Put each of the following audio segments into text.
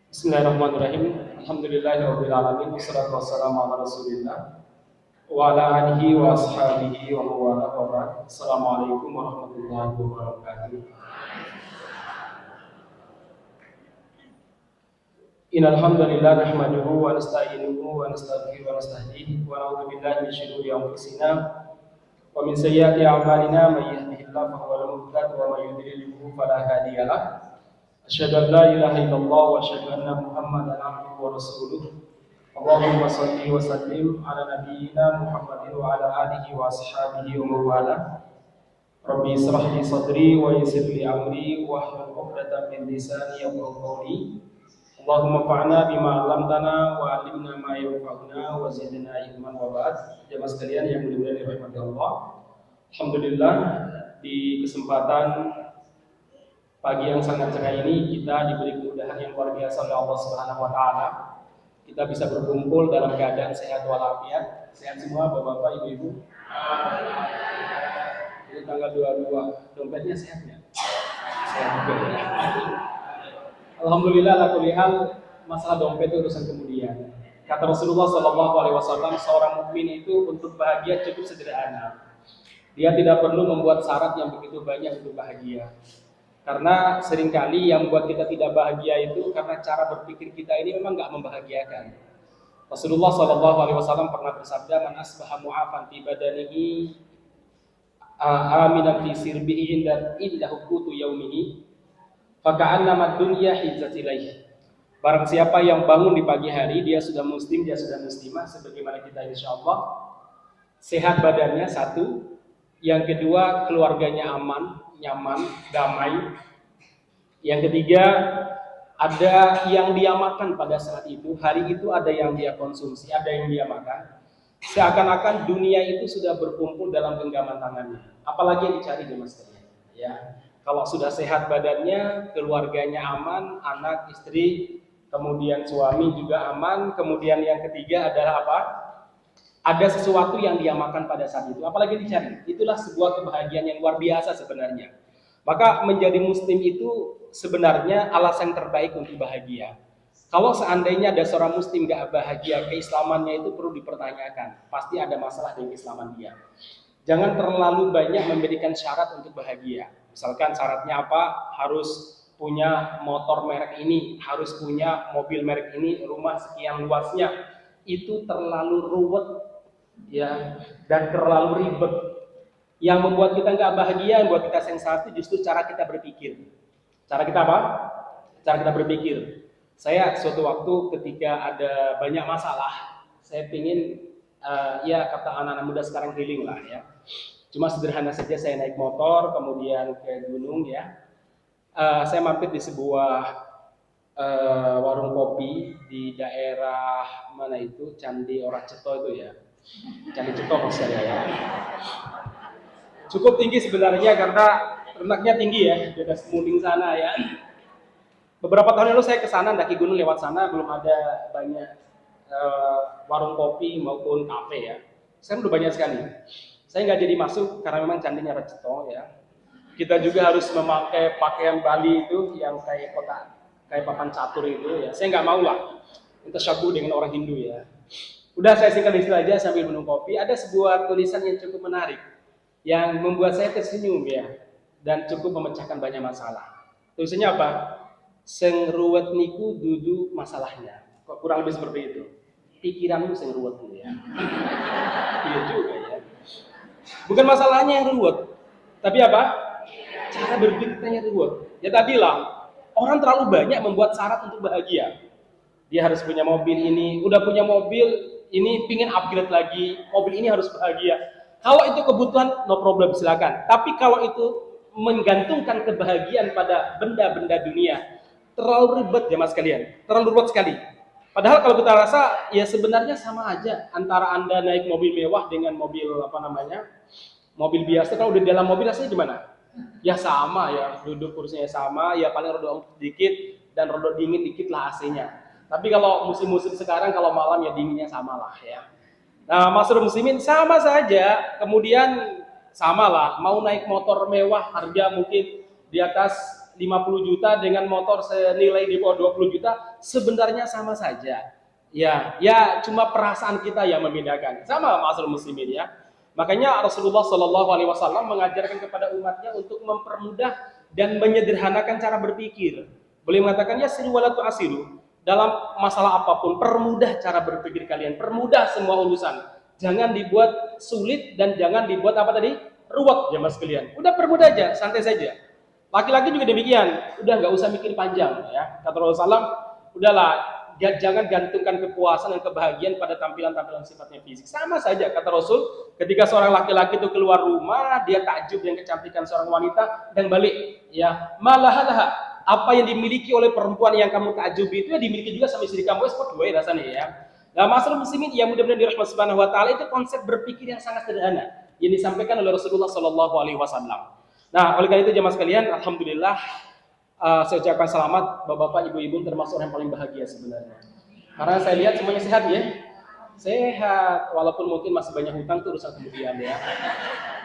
Bismillahirrahmanirrahim. Alhamdulillahirabbil alamin wassalatu wassalamu ala Rasulillah wa ala alihi wa ashabihi wa mawala wa ba'd. Assalamualaikum warahmatullahi wabarakatuh. Innal hamdalillah nahmaduhu wa nasta'inuhu wa nastaghfiruhu wa nastahdihi wa na'udzu billahi min shururi anfusina wa min sayyiati a'malina may yahdihillahu fahuwal muhtadi wa may yudlil fala hadiya lahu. Asyhadu an la ilaha illallah wa asyhadu anna Muhammadan abduhu wa rasuluh. Allahumma shalli wa sallim ala nabiyyina Muhammadin wa ala alihi wa ashabihi wa mawala. Rabbi israh li sadri wa yassir li amri wa hlul 'uqdatam min lisani yafqahu qawli. Allahumma fa'na bima 'allamtana wa 'allimna ma yanfa'una wa zidna ilman wa ba'd. Jemaah sekalian yang mulia-mulia dirahmati Allah. Alhamdulillah di kesempatan pagi yang sangat cerah ini kita diberi kemudahan yang luar biasa oleh Allah Subhanahu wa taala. Kita bisa berkumpul dalam keadaan sehat walafiat. Sehat semua Bapak-bapak, Ibu-ibu. Ini tanggal 22. Dompetnya sehat ya? Sehat juga ya. Alhamdulillah la kulli hal, masalah dompet itu urusan kemudian. Kata Rasulullah sallallahu alaihi wasallam, seorang mukmin itu untuk bahagia cukup sederhana. Dia tidak perlu membuat syarat yang begitu banyak untuk bahagia. Karena seringkali yang membuat kita tidak bahagia itu karena cara berpikir kita ini memang nggak membahagiakan. Rasulullah SAW pernah bersabda, "Man asbaha mu'afan fi badanihi aminan fi sirbihi inda hukutu yaumihi, faka'annama dunya hizat ilaihi." Barang siapa yang bangun di pagi hari, dia sudah muslim, dia sudah muslimah, sebagaimana kita insyaallah. Sehat badannya satu, yang kedua keluarganya aman, nyaman, damai. Yang ketiga, ada yang dia makan pada saat itu, hari itu ada yang dia konsumsi, ada yang dia makan. Seakan-akan dunia itu sudah berkumpul dalam genggaman tangannya. Apalagi yang dicari jemaah sekalian. Ya, kalau sudah sehat badannya, keluarganya aman, anak, istri, kemudian suami juga aman. Kemudian yang ketiga adalah apa? Ada sesuatu yang dia makan pada saat itu, apalagi dicari. Itulah sebuah kebahagiaan yang luar biasa sebenarnya. Maka menjadi muslim itu sebenarnya alasan terbaik untuk bahagia. Kalau seandainya ada seorang muslim gak bahagia, keislamannya itu perlu dipertanyakan. Pasti ada masalah dengan keislaman dia. Jangan terlalu banyak memberikan syarat untuk bahagia. Misalkan syaratnya apa? Harus punya motor merek ini, harus punya mobil merek ini, rumah sekian luasnya. Itu terlalu ruwet ya, dan terlalu ribet. Yang membuat kita nggak bahagia, yang membuat kita sensasi justru cara kita berpikir. Cara kita apa? Cara kita berpikir. Saya suatu waktu ketika ada banyak masalah, saya pingin ya kata anak-anak muda sekarang healing lah ya. Cuma sederhana saja, saya naik motor kemudian ke gunung ya. Saya mampir di sebuah warung kopi di daerah mana itu, Candi Oraceto itu ya. Candi Ceto maksud saya ya. Cukup tinggi sebenarnya karena renaknya tinggi ya, di atas Munding sana ya. Beberapa tahun lalu saya ke sana mendaki gunung lewat sana, belum ada banyak warung kopi maupun kafe ya. Sekarang udah banyak sekali. Saya nggak jadi masuk karena memang candinya Raceto ya. Kita juga harus memakai pakaian Bali itu yang kayak papan catur itu ya. Saya nggak mau lah. Kita syabu dengan orang Hindu ya. Udah saya singkat di situ aja sambil minum kopi. Ada sebuah tulisan yang cukup menarik, yang membuat saya tersenyum ya, dan cukup memecahkan banyak masalah. Tulisannya apa? Sing ruwet niku dudu masalahnya. Kok kurang lebih seperti itu. Pikiranmu sing ruwet ya. Iya juga ya. Bukan masalahnya yang ruwet, tapi apa? Cara berpikirnya yang ruwet. Ya tadilah, orang terlalu banyak membuat syarat untuk bahagia. Dia harus punya mobil ini, udah punya mobil ini, pingin upgrade lagi, mobil ini harus bahagia. Kalau itu kebutuhan, no problem, silakan. Tapi kalau itu menggantungkan kebahagiaan pada benda-benda dunia, terlalu ribet ya mas kalian, terlalu ribet sekali. Padahal kalau kita rasa, ya sebenarnya sama aja antara Anda naik mobil mewah dengan mobil mobil biasa. Kalau di dalam mobil rasanya gimana? Ya sama ya, duduk kursinya sama, ya paling roda dikit dan roda dingin dikit lah AC-nya. Tapi kalau musim-musim sekarang, kalau malam ya dinginnya sama lah ya. Nah, masyarakat muslimin sama saja, kemudian sama lah, mau naik motor mewah harga mungkin di atas 50 juta dengan motor senilai di bawah 20 juta sebenarnya sama saja. Ya cuma perasaan kita yang membedakan. Sama ma'asyiral muslimin ya. Makanya Rasulullah Shallallahu Alaihi Wasallam mengajarkan kepada umatnya untuk mempermudah dan menyederhanakan cara berpikir. Beliau mengatakan ya siru wala tu'asiru. Dalam masalah apapun, permudah cara berpikir kalian, permudah semua urusan. Jangan dibuat sulit dan jangan dibuat apa tadi? Ruwet jemaah sekalian. Udah permudah aja, santai saja. Laki-laki juga demikian, udah nggak usah mikir panjang ya. Kata Rasulullah, udahlah, jangan gantungkan kepuasan dan kebahagiaan pada tampilan-tampilan sifatnya fisik. Sama saja kata Rasul, ketika seorang laki-laki itu keluar rumah, dia takjub dengan kecantikan seorang wanita dan balik, ya malahalah apa yang dimiliki oleh perempuan yang kamu takjubi itu ya dimiliki juga sama istri kamu, sport gue rasanya ya. Nah, masalah muslimin yang mudah-mudahan dirahmati Subhanahu wa taala itu konsep berpikir yang sangat sederhana yang disampaikan oleh Rasulullah Shallallahu alaihi wasallam. Nah, oleh karena itu jemaah sekalian, alhamdulillah saya ucapkan selamat Bapak-bapak, Ibu-ibu termasuk orang yang paling bahagia sebenarnya. Karena saya lihat semuanya sehat ya. Sehat, walaupun mungkin masih banyak hutang itu urusan kemudian ya.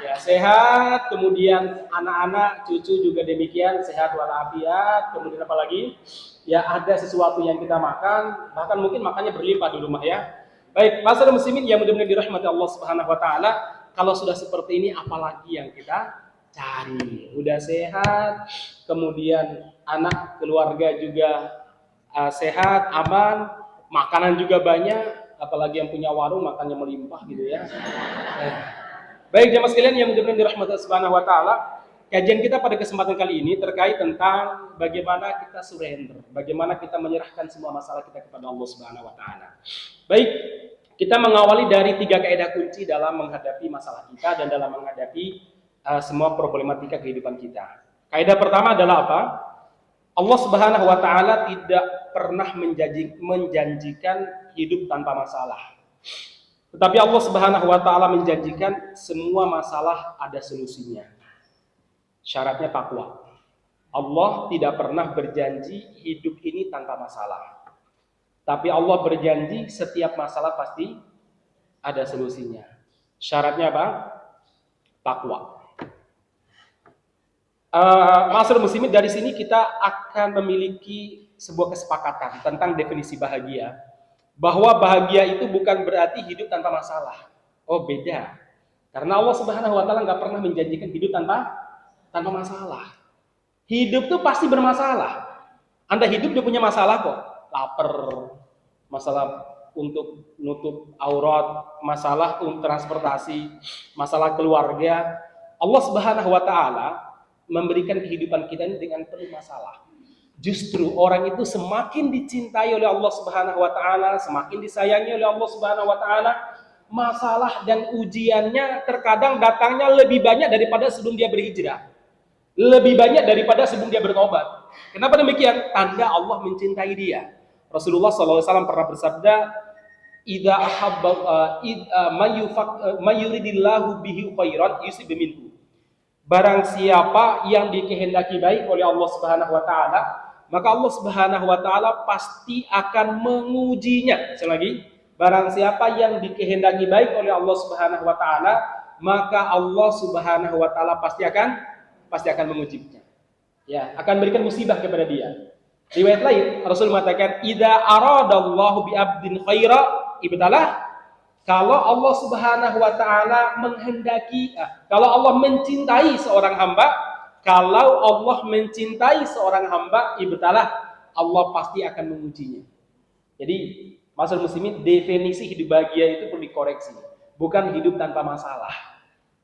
Ya, sehat, kemudian anak-anak, cucu juga demikian, sehat walafiat, kemudian apa lagi? Ya, ada sesuatu yang kita makan, bahkan mungkin makannya berlimpah di rumah ya. Baik, masyarakat muslimin yang mudah-mudahan dirahmati Allah Subhanahu wa taala, kalau sudah seperti ini apalagi yang kita cari? Udah sehat, kemudian anak keluarga juga sehat, aman, makanan juga banyak, apalagi yang punya warung makannya melimpah gitu ya. Baik jemaah sekalian yang mudah-mudahan dirahmati Allah Subhanahu wa taala, kajian kita pada kesempatan kali ini terkait tentang bagaimana kita surrender, bagaimana kita menyerahkan semua masalah kita kepada Allah Subhanahu wa taala. Baik, kita mengawali dari 3 kaidah kunci dalam menghadapi masalah kita dan dalam menghadapi semua problematika kehidupan kita. Kaidah pertama adalah apa? Allah Subhanahu wa taala tidak pernah menjanjikan hidup tanpa masalah. Tetapi Allah Subhanahu wa taala menjanjikan semua masalah ada solusinya. Syaratnya takwa. Allah tidak pernah berjanji hidup ini tanpa masalah. Tapi Allah berjanji setiap masalah pasti ada solusinya. Syaratnya apa? Takwa. Masyarakat muslimin, dari sini kita akan memiliki sebuah kesepakatan tentang definisi bahagia. Bahwa bahagia itu bukan berarti hidup tanpa masalah. Oh, beda. Karena Allah Subhanahu wa taala nggak pernah menjanjikan hidup tanpa masalah. Hidup tuh pasti bermasalah. Anda hidup dia punya masalah kok. Lapar, masalah untuk nutup aurat, masalah untuk transportasi, masalah keluarga. Allah Subhanahu wa taala memberikan kehidupan kita ini dengan penuh masalah. Justru orang itu semakin dicintai oleh Allah Subhanahu wa taala, semakin disayangi oleh Allah Subhanahu wa taala, masalah dan ujiannya terkadang datangnya lebih banyak daripada sebelum dia berhijrah. Lebih banyak daripada sebelum dia bertobat. Kenapa demikian? Tanda Allah mencintai dia. Rasulullah SAW pernah bersabda, "Idza ahabba may yuridillahu bihi khairan yusib minhu." Barang siapa yang dikehendaki baik oleh Allah Subhanahu wa taala, maka Allah Subhanahu wa taala pasti akan mengujinya. Sekali lagi, barang siapa yang dikehendaki baik oleh Allah Subhanahu wa taala, maka Allah Subhanahu wa taala pasti akan mengujinya. Ya, akan berikan musibah kepada dia. Riwayat lain Rasul mengatakan, "Idza aradallahu bi 'abdin khaira ibtalah." Kalau Allah Subhanahu wa taala menghendaki, kalau Allah mencintai seorang hamba, kalau Allah mencintai seorang hamba, ibtalah, Allah pasti akan mengujinya. Jadi, masyarakat muslimin, definisi hidup bahagia itu perlu dikoreksi. Bukan hidup tanpa masalah.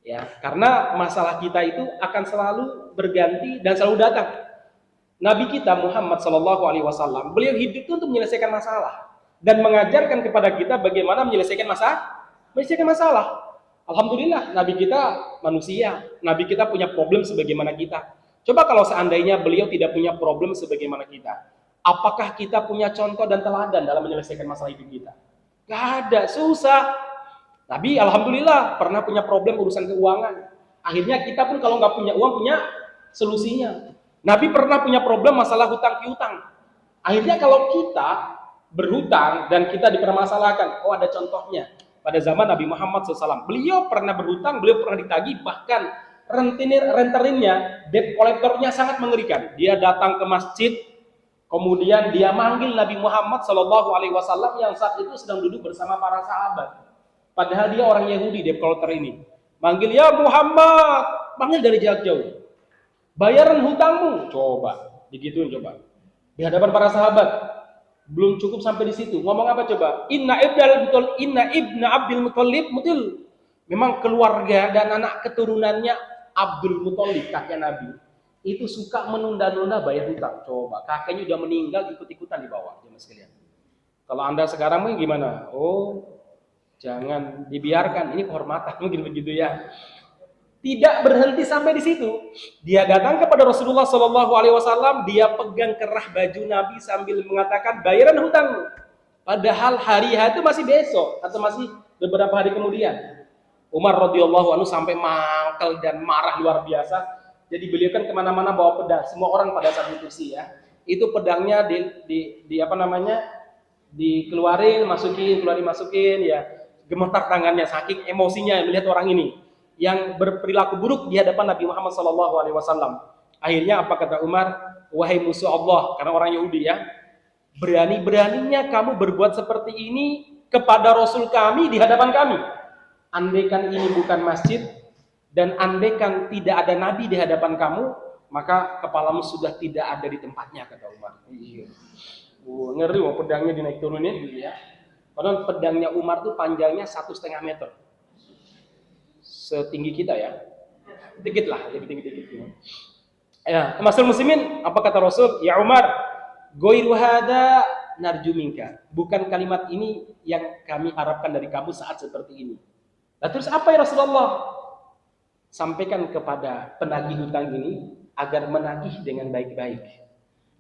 Ya, karena masalah kita itu akan selalu berganti dan selalu datang. Nabi kita Muhammad SAW, beliau hidup itu untuk menyelesaikan masalah dan mengajarkan kepada kita bagaimana menyelesaikan masalah. Alhamdulillah, Nabi kita manusia, Nabi kita punya problem sebagaimana kita. Coba kalau seandainya beliau tidak punya problem sebagaimana kita, apakah kita punya contoh dan teladan dalam menyelesaikan masalah hidup kita? Gak ada, susah. Nabi alhamdulillah pernah punya problem urusan keuangan. Akhirnya kita pun kalau nggak punya uang punya solusinya. Nabi pernah punya problem masalah hutang piutang. Akhirnya kalau kita berhutang dan kita dipermasalahkan, oh ada contohnya. Pada zaman Nabi Muhammad SAW, beliau pernah berhutang, beliau pernah ditagih, bahkan Renterinnya, debt kolektornya sangat mengerikan. Dia datang ke masjid, kemudian dia manggil Nabi Muhammad Shallallahu Alaihi Wasallam yang saat itu sedang duduk bersama para sahabat. Padahal dia orang Yahudi, debt collector ini. Manggil, ya Muhammad, manggil dari jarak jauh. Bayaran hutangmu, coba, digituin coba. Di hadapan para sahabat, belum cukup sampai di situ. Ngomong apa coba? Inna ibna Abdul Muthalib mutil. Memang keluarga dan anak keturunannya Abdul Muthalib, kakek Nabi, itu suka menunda-nunda bayar hutang. Coba, kakeknya udah meninggal, ikut-ikutan di bawah, jemaah sekalian. Kalau Anda sekarang mungkin gimana? Oh, jangan dibiarkan, ini kehormatan, mungkin begitu ya. Tidak berhenti sampai di situ. Dia datang kepada Rasulullah Shallallahu Alaihi Wasallam, dia pegang kerah baju Nabi sambil mengatakan bayaran hutangmu. Padahal hari itu masih besok atau masih beberapa hari kemudian. Umar radhiyallahu anhu sampai mangkel dan marah luar biasa. Jadi beliau kan kemana-mana bawa pedang. Semua orang pada saat itu sih ya. Itu pedangnya dikeluarin, masukin ya. Gemetar tangannya saking emosinya melihat orang ini yang berperilaku buruk di hadapan Nabi Muhammad SAW. Akhirnya apa kata Umar? Wahai musuh Allah, karena orang Yahudi ya, berani-beraninya kamu berbuat seperti ini kepada Rasul kami di hadapan kami. Andaikan ini bukan masjid dan andaikan tidak ada Nabi di hadapan kamu, maka kepalamu sudah tidak ada di tempatnya, kata Umar. Ngeri mau pedangnya dinaik turunin gitu ya. Padahal pedangnya Umar tuh panjangnya 1,5 meter. Setinggi kita ya, dikit lah, lebih tinggi. Ya, Masal muslimin, apa kata Rasul? Ya Umar, ghairu hada narju minka. Bukan kalimat ini yang kami harapkan dari kamu saat seperti ini. Nah, terus apa ya Rasulullah? Sampaikan kepada penagih hutang ini agar menagih dengan baik-baik,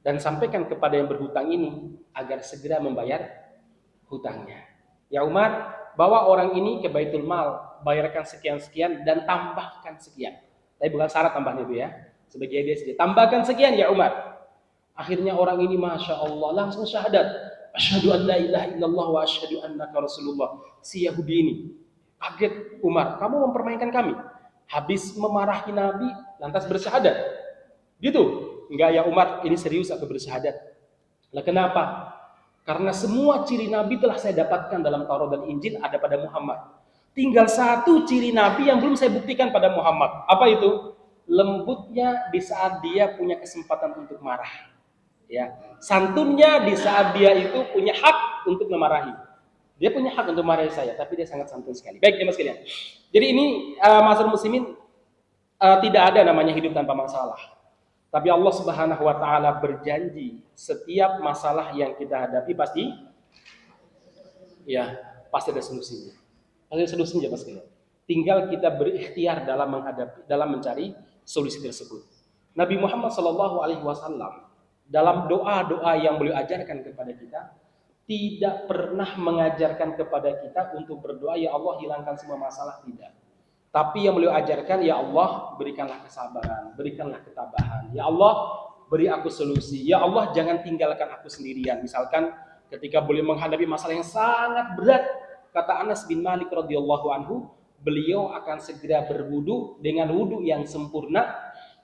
dan sampaikan kepada yang berhutang ini agar segera membayar hutangnya. Ya Umar, bawa orang ini ke Baitul Mal, bayarkan sekian-sekian dan tambahkan sekian. Tapi bukan syarat tambahnya itu ya. Sebagai dia saja. Tambahkan sekian ya Umar. Akhirnya orang ini Masya Allah langsung syahadat. Asyhadu an la ilaha illallah wa asyhadu annaka Rasulullah. Si Yahudi ini. Kaget Umar, kamu mempermainkan kami. Habis memarahi Nabi, lantas bersyahadat. Gitu. Enggak ya Umar, ini serius aku bersyahadat. Lah kenapa? Karena semua ciri Nabi telah saya dapatkan dalam Taurat dan Injil ada pada Muhammad. Tinggal satu ciri Nabi yang belum saya buktikan pada Muhammad. Apa itu? Lembutnya di saat dia punya kesempatan untuk marah. Ya, santunnya di saat dia itu punya hak untuk memarahi. Dia punya hak untuk marahi saya, tapi dia sangat santun sekali. Baik, jemaah sekalian. Jadi ini masyarakat muslimin tidak ada namanya hidup tanpa masalah. Tapi Allah Subhanahu wa taala berjanji setiap masalah yang kita hadapi pasti ada solusinya. Ada solusinya Mas sekalian. Tinggal kita berikhtiar dalam mencari solusi tersebut. Nabi Muhammad SAW dalam doa-doa yang beliau ajarkan kepada kita tidak pernah mengajarkan kepada kita untuk berdoa ya Allah hilangkan semua masalah, tidak. Tapi yang beliau ajarkan, ya Allah berikanlah kesabaran, berikanlah ketabahan. Ya Allah beri aku solusi. Ya Allah jangan tinggalkan aku sendirian. Misalkan ketika beliau menghadapi masalah yang sangat berat, kata Anas bin Malik radhiyallahu anhu, beliau akan segera berwudu dengan wudu yang sempurna,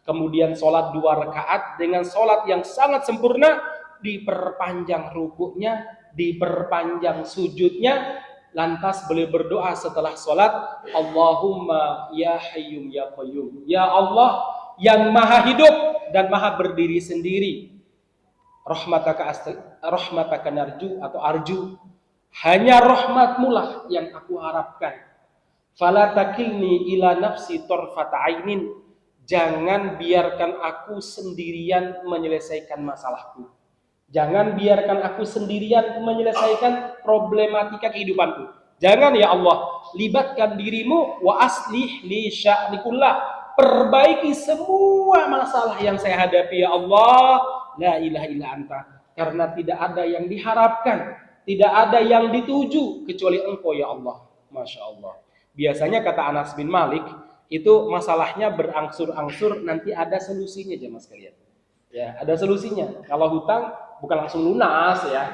kemudian sholat 2 rakaat dengan sholat yang sangat sempurna, diperpanjang rukuknya, diperpanjang sujudnya. Lantas beliau berdoa setelah sholat, Allahumma ya hayyum ya qayyum, ya Allah yang maha hidup dan maha berdiri sendiri, rahmataka narju atau arju, hanya rahmatmu lah yang aku harapkan. Fala takilni ila nafsi tarfata ainin, jangan biarkan aku sendirian menyelesaikan masalahku. Jangan biarkan aku sendirian menyelesaikan problematika kehidupanku. Jangan ya Allah, libatkan dirimu wa aslih li sya'ni kullah. Perbaiki semua masalah yang saya hadapi ya Allah. La ilaha illa anta. Karena tidak ada yang diharapkan, tidak ada yang dituju kecuali Engkau ya Allah. Masya Allah. Biasanya kata Anas bin Malik, itu masalahnya berangsur-angsur, nanti ada solusinya jemaah sekalian. Ya, ada solusinya. Kalau hutang bukan langsung lunas ya.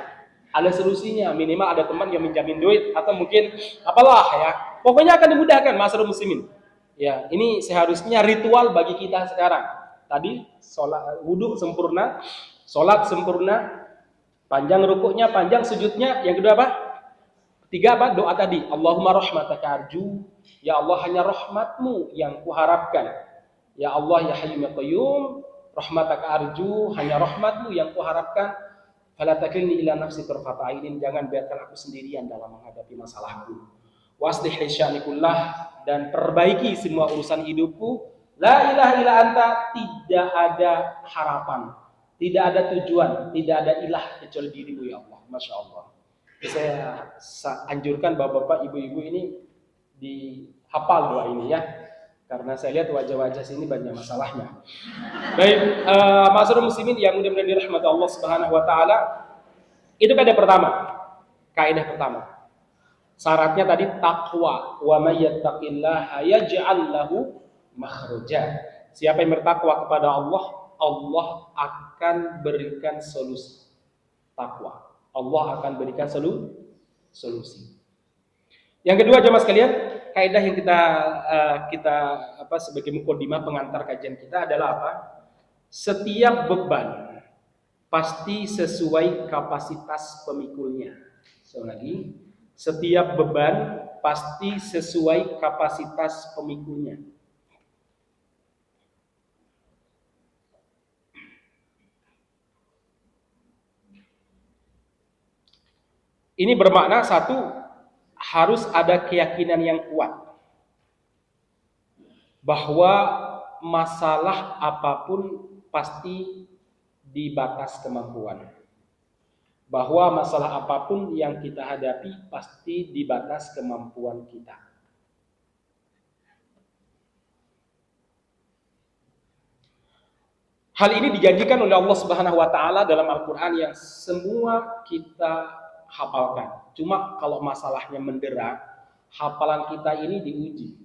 Ada solusinya, minimal ada teman yang minjamin duit atau mungkin apalah ya. Pokoknya akan dimudahkan masyarakat muslimin. Ya, ini seharusnya ritual bagi kita sekarang. Tadi sholat wudhu sempurna, sholat sempurna, panjang rukuknya, panjang sujudnya. Yang kedua apa? Tiga apa? Doa tadi. Allahumma rahmataka arju. Ya Allah, hanya rahmatmu yang kuharapkan. Ya Allah, ya Hayyu ya Qayyum, rahmataka arju, hanya rahmatmu yang kuharapkan. Fala takilni ila nafsi tarfata ainin, jangan biarkan aku sendirian dalam menghadapi masalahku. Waslih li sya'ni kullah, dan perbaiki semua urusan hidupku. La ilaha illa anta, tidak ada harapan, tidak ada tujuan, tidak ada ilah kecuali dirimu ya Allah. Masya Allah. Saya anjurkan bapak-bapak, ibu-ibu ini dihafal doa ini ya, karena saya lihat wajah-wajah sini banyak masalahnya. Baik, ma'asyiral muslimin yang mudah-mudahan dirahmati Allah Subhanahu wa taala. Itu kaidah pertama. Kaidah pertama. Syaratnya tadi takwa. Wa may yattaqillaha yaj'al lahu makhraja. Siapa yang bertakwa kepada Allah, Allah akan berikan solusi. Takwa. Allah akan berikan solusi. Yang kedua jemaah sekalian, kaidah yang kita sebagai mukadimah pengantar kajian kita adalah apa? Setiap beban pasti sesuai kapasitas pemikulnya. Lagi, setiap beban pasti sesuai kapasitas pemikulnya. Ini bermakna satu, harus ada keyakinan yang kuat bahwa masalah apapun pasti di batas kemampuan. Bahwa masalah apapun yang kita hadapi pasti di batas kemampuan kita. Hal ini dijanjikan oleh Allah Subhanahu wa taala dalam Al-Qur'an yang semua kita hafalkan. Cuma kalau masalahnya mendera, hafalan kita ini diuji.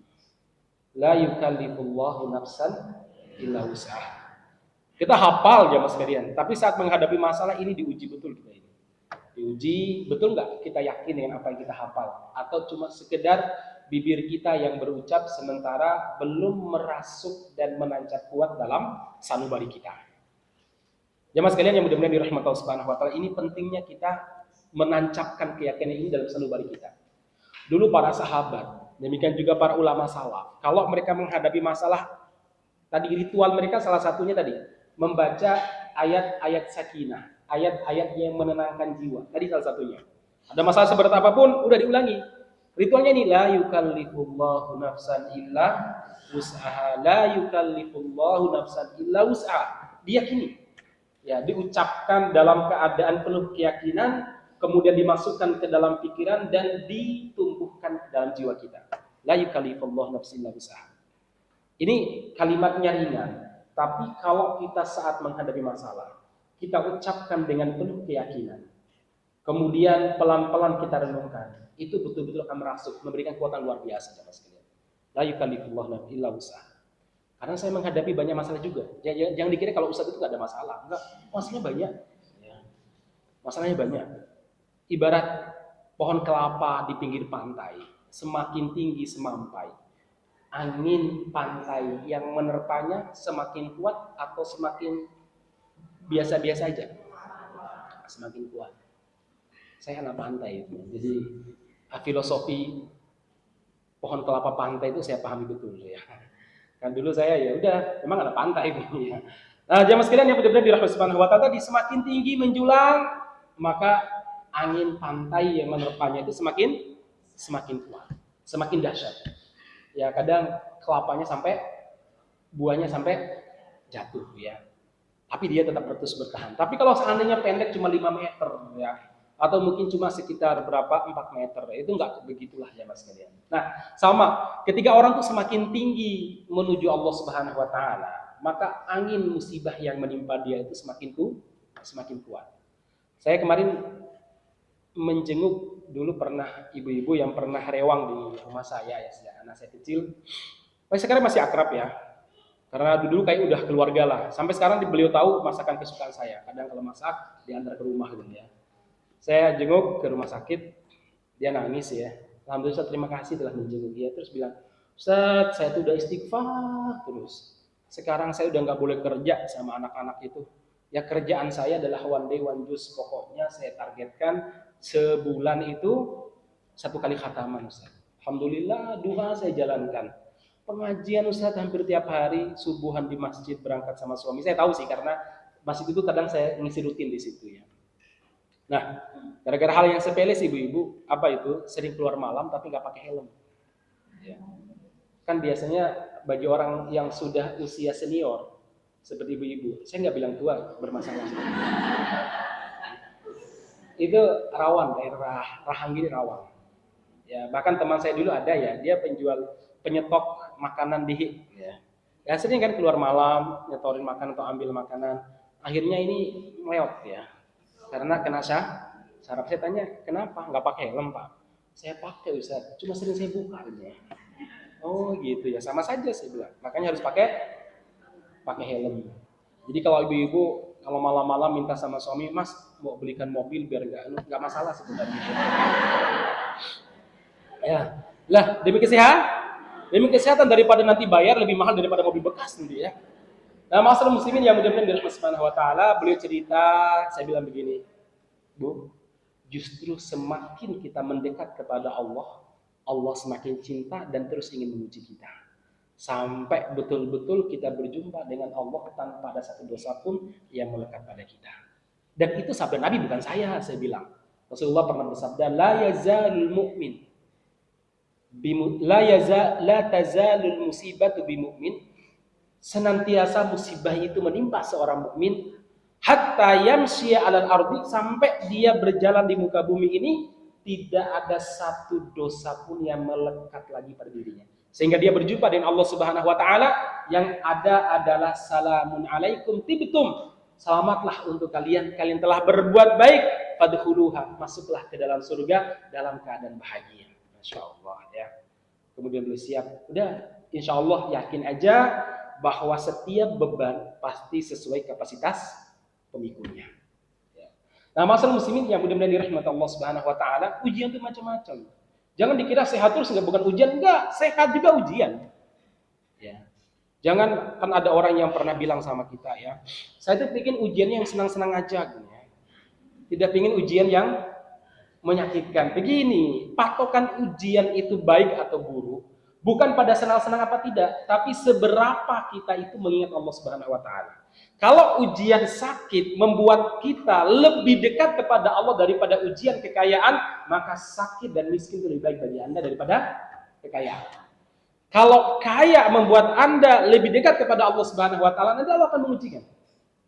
La yukallifullahu nafsan illa wus'aha. Kita hafal jamaah sekalian, tapi saat menghadapi masalah ini diuji betul kita ini. Diuji betul nggak kita yakin dengan apa yang kita hafal, atau cuma sekedar bibir kita yang berucap sementara belum merasuk dan menancap kuat dalam sanubari kita. Jamaah sekalian yang mudah-mudahan dirahmati Allah Subhanahu wa taala, ini pentingnya kita menancapkan keyakinan ini dalam sanubari kita. Dulu para sahabat, demikian juga para ulama salaf, kalau mereka menghadapi masalah, tadi ritual mereka salah satunya tadi membaca ayat-ayat sakinah, ayat-ayat yang menenangkan jiwa. Tadi salah satunya. Ada masalah seberat apapun, udah diulangi. Ritualnya ini, la yukallifullahu nafsan illa wus'aha, la yukallifullahu nafsan illa wus'aha. Diyakini. Ya, diucapkan dalam keadaan penuh keyakinan, kemudian dimasukkan ke dalam pikiran dan ditumbuhkan ke dalam jiwa kita. La yukallifullahu nafsan illa wus'aha. Ini kalimatnya ringan, tapi kalau kita saat menghadapi masalah, kita ucapkan dengan penuh keyakinan, kemudian pelan-pelan kita renungkan, itu betul-betul akan merasuk, memberikan kekuatan luar biasa jemaah sekalian. La yukallifullahu nafsan illa wus'aha. Karena saya menghadapi banyak masalah juga. Jangan dikira kalau ustaz itu nggak ada masalah. Enggak, masalahnya banyak. Ya. Masalahnya banyak. Ibarat pohon kelapa di pinggir pantai, semakin tinggi semampai, angin pantai yang menerpanya semakin kuat atau semakin biasa-biasa aja? Semakin kuat. Saya anak pantai itu, jadi filosofi pohon kelapa pantai itu saya pahami betul ya. Kan dulu saya ya udah, memang anak pantai itu ya. Nah, jamaah sekalian yang benar-benar dirahmati Subhanahu wa taala, tadi semakin tinggi menjulang, maka angin pantai yang menerpanya itu semakin kuat, semakin dahsyat. Ya kadang kelapanya sampai buahnya sampai jatuh ya. Tapi dia tetap terus bertahan. Tapi kalau seandainya pendek cuma 5 meter ya, atau mungkin cuma sekitar berapa 4 meter, itu enggak begitulah ya Mas sekalian. Nah, sama ketika orang tuh semakin tinggi menuju Allah Subhanahu wa taala, maka angin musibah yang menimpa dia itu semakin kuat. Saya kemarin menjenguk dulu pernah ibu-ibu yang pernah rewang di rumah saya ya, sejak anak saya kecil. Sekarang masih akrab ya. Karena dulu kayak udah keluarga lah. Sampai sekarang beliau tahu masakan kesukaan saya. Kadang kalau masak diantar ke rumah gitu ya. Saya jenguk ke rumah sakit, dia nangis ya. Alhamdulillah terima kasih telah menjenguk dia. Terus bilang, Ustaz, saya tuh udah istighfar terus. Sekarang saya udah nggak boleh kerja sama anak-anak itu. Ya kerjaan saya adalah one day one juice. Pokoknya saya targetkan sebulan itu 1 kali khataman Ustaz. Alhamdulillah duha saya jalankan. Pengajian Ustaz hampir tiap hari, subuhan di masjid berangkat sama suami. Saya tahu sih karena masjid itu kadang saya ngisi rutin di situ ya. Nah, gara-gara hal yang sepele sih ibu-ibu, apa itu? Sering keluar malam tapi nggak pakai helm. Ya. Kan biasanya bagi orang yang sudah usia senior seperti ibu-ibu, saya nggak bilang tua bermasalah. Itu rawan, daerah Rahang gini rawan. Ya, bahkan teman saya dulu ada ya, dia penjual penyetok makanan di ya. Ya sering kan keluar malam, nyetorin makanan atau ambil makanan. Akhirnya ini meleot ya. Karena kena saraf. Saya tanya, kenapa? Nggak pakai helm, Pak? Saya pakai, Ustaz. Cuma sering saya buka aja. Oh gitu ya, sama saja saya bilang. Makanya harus pakai helm. Jadi kalau ibu-ibu kalau malam-malam minta sama suami, Mas mau belikan mobil biar nggak masalah sebenarnya. Ya, lah demi kesehatan daripada nanti bayar lebih mahal daripada mobil bekas nanti ya. Nah, masalah muslimin yang mudah-mudahan dirahmati Subhanahu wa taala, beliau cerita, saya bilang begini, Bu, justru semakin kita mendekat kepada Allah, Allah semakin cinta dan terus ingin menguji kita. Sampai betul-betul kita berjumpa dengan Allah tanpa ada satu dosa pun yang melekat pada kita. Dan itu sabda Nabi, bukan saya bilang. Rasulullah pernah bersabda, la yazalul mu'min la tazalul musibatu bimu'min, senantiasa musibah itu menimpa seorang mukmin hatta yamshiya 'alal ardi, sampai dia berjalan di muka bumi ini tidak ada satu dosa pun yang melekat lagi pada dirinya, sehingga dia berjumpa dengan Allah Subhanahu wa taala. Yang ada adalah salamun alaikum tibtum, selamatlah untuk kalian telah berbuat baik, fadkhuluha, masuklah ke dalam surga dalam keadaan bahagia. Masya Allah ya. Kemudian beliau siap, udah insya Allah yakin aja bahwa setiap beban pasti sesuai kapasitas pemikulnya. Ya. Nah, masalah muslimin yang mudah-mudahan dirahmati Allah Subhanahu wa taala, ujian itu macam-macam. Jangan dikira sehat terus bukan ujian, enggak, sehat juga ujian. Ya. Jangan, kan ada orang yang pernah bilang sama kita ya, saya tuh bikin ujiannya yang senang-senang aja gitu ya. Tidak ingin ujian yang menyakitkan. Begini, patokan ujian itu baik atau buruk bukan pada senang-senang apa tidak, tapi seberapa kita itu mengingat Allah Subhanahu wa taala. Kalau ujian sakit membuat kita lebih dekat kepada Allah daripada ujian kekayaan, maka sakit dan miskin itu lebih baik bagi Anda daripada kekayaan. Kalau kaya membuat Anda lebih dekat kepada Allah Subhanahu wa taala, nanti Allah akan mengujikan.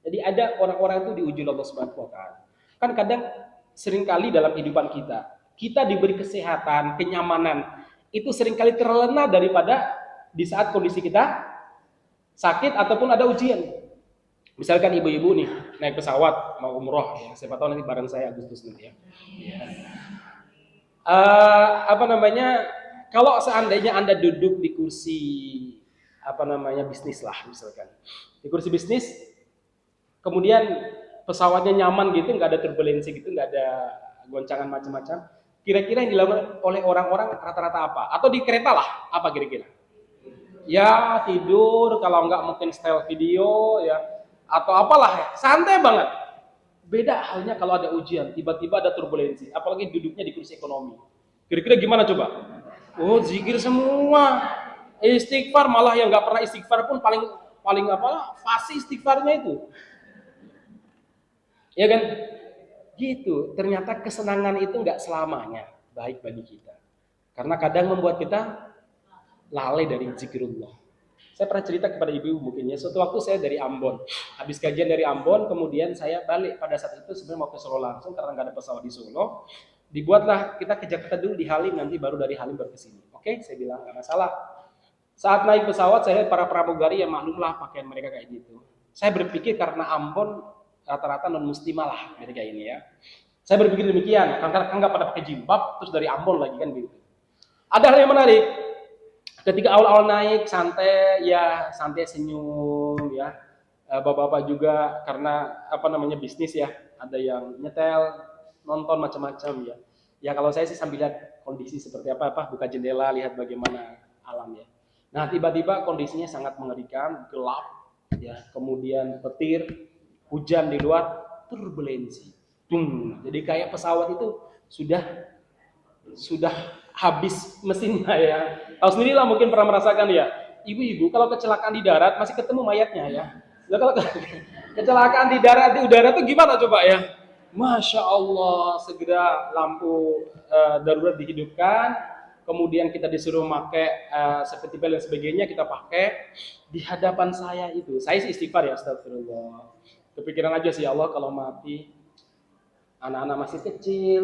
Jadi ada orang-orang itu diuji Allah Subhanahu wa taala. Kan kadang seringkali dalam kehidupan kita diberi kesehatan, kenyamanan, itu seringkali terlena daripada di saat kondisi kita sakit ataupun ada ujian. Misalkan ibu-ibu nih naik pesawat mau umroh ya, siapa tahu nanti bareng saya Agustus nanti ya. Kalau seandainya Anda duduk di kursi bisnis lah misalkan, di kursi bisnis, kemudian pesawatnya nyaman gitu, nggak ada turbulensi gitu, nggak ada goncangan macam-macam. Kira-kira yang dilakukan oleh orang-orang rata-rata apa? Atau di kereta lah, apa kira-kira? Ya tidur, kalau nggak mungkin style video ya, atau apalah ya, santai banget. Beda halnya kalau ada ujian, tiba-tiba ada turbulensi, apalagi duduknya di kursi ekonomi. Kira-kira gimana coba? Oh, zikir semua, istighfar, malah yang nggak pernah istighfar pun paling fasih istighfarnya itu. Ya kan? Gitu. Ternyata kesenangan itu nggak selamanya baik bagi kita. Karena kadang membuat kita lalai dari zikrullah. Saya pernah cerita kepada ibu mungkin ya, suatu waktu saya dari Ambon. Habis kajian dari Ambon, kemudian saya balik pada saat itu sebenarnya mau ke Solo langsung karena nggak ada pesawat di Solo. Dibuatlah kita ke Jakarta dulu di Halim, nanti baru dari Halim baru ke sini. Oke, saya bilang nggak masalah. Saat naik pesawat saya lihat para pramugari, yang maklumlah pakaian mereka kayak gitu. Saya berpikir karena Ambon rata-rata non muslimah lah mereka ini ya. Saya berpikir demikian, karena nggak pada pakai jilbab, terus dari Ambon lagi kan gitu. Ada hal yang menarik. Ketika awal-awal naik santai senyum ya. Bapak-bapak juga karena bisnis ya, ada yang nyetel, nonton macam-macam ya. Ya kalau saya sih sambil lihat kondisi seperti apa, buka jendela lihat bagaimana alam ya. Nah, tiba-tiba kondisinya sangat mengerikan, gelap, ya, kemudian petir, hujan di luar, turbulensi. Jadi kayak pesawat itu sudah habis mesinnya ya. Tahu sendiri lah, mungkin pernah merasakan ya. Ibu-ibu kalau kecelakaan di darat masih ketemu mayatnya ya. Nah, kalau kecelakaan di darat, di udara itu gimana coba ya? Masya Allah, segera lampu darurat dihidupkan, kemudian kita disuruh pakai safety belt dan sebagainya, kita pakai. Di hadapan saya itu, saya istighfar ya, astagfirullah. Kepikiran aja sih, ya Allah, kalau mati anak-anak masih kecil,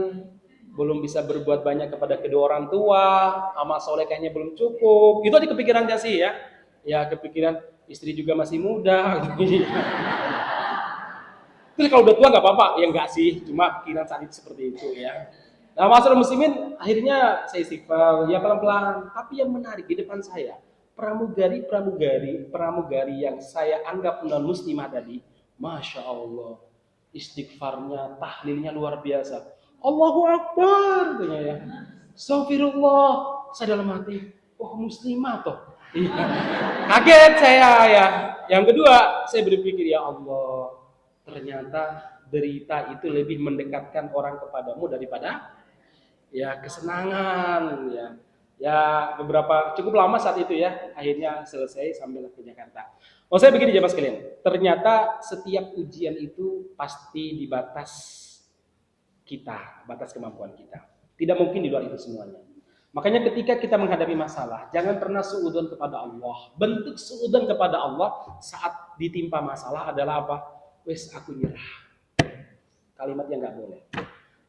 belum bisa berbuat banyak kepada kedua orang tua, amal soleh kayaknya belum cukup. Itu aja kepikirannya sih ya. Ya, kepikiran istri juga masih muda. Terus kalau udah tua nggak apa-apa, ya enggak sih, cuma pikiran saat itu seperti itu ya. Nah, masalah muslimin, akhirnya saya istighfar, ya pelan-pelan. Tapi yang menarik di depan saya, pramugari yang saya anggap non muslimah tadi, masya Allah, istighfarnya, tahlilnya luar biasa. Allahu Akbar, katanya ya. Astagfirullah, saya dalam hati, oh muslimah toh. Kaget saya ya. Yang kedua, saya berpikir, ya Allah, ternyata derita itu lebih mendekatkan orang kepadamu daripada ya kesenangan ya. Ya beberapa cukup lama saat itu ya, akhirnya selesai sambil ke Jakarta. Oh, saya begini jemaah sekalian, ternyata setiap ujian itu pasti di batas kita, batas kemampuan kita. Tidak mungkin di luar itu semuanya. Makanya ketika kita menghadapi masalah, jangan pernah suudzon kepada Allah. Bentuk suudzon kepada Allah saat ditimpa masalah adalah apa? Wes aku nyerah. Kalimat yang nggak boleh.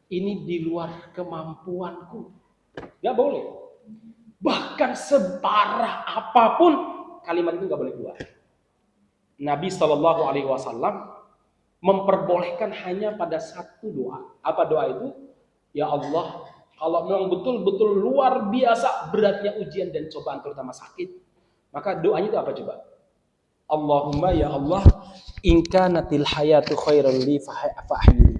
Ini di luar kemampuanku. Nggak boleh. Bahkan separah apapun kalimat itu nggak boleh keluar. Nabi Shallallahu Alaihi Wasallam memperbolehkan hanya pada satu doa. Apa doa itu? Ya Allah, kalau memang betul-betul luar biasa beratnya ujian dan cobaan terutama sakit, maka doanya itu apa coba? Allahumma ya Allah, in kanatil hayatu khairan li fa'hyini.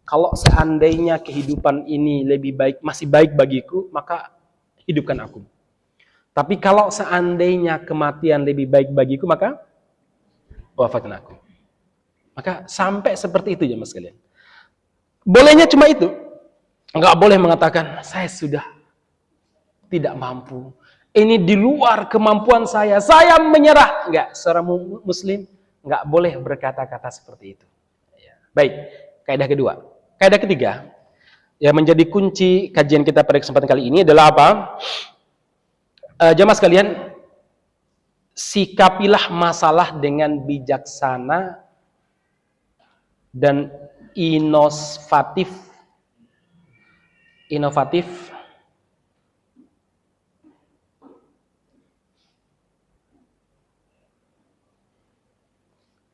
Kalau seandainya kehidupan ini lebih baik, masih baik bagiku, maka hidupkan aku. Tapi kalau seandainya kematian lebih baik bagiku, maka wafatkan aku. Maka sampai seperti itu ya mas kalian. Bolehnya cuma itu. Enggak boleh mengatakan saya sudah tidak mampu. Ini di luar kemampuan saya menyerah. Enggak, seorang muslim enggak boleh berkata-kata seperti itu. Baik, kaidah kedua. Kaidah ketiga, yang menjadi kunci kajian kita pada kesempatan kali ini adalah apa? Jamaah sekalian, sikapilah masalah dengan bijaksana dan inovatif.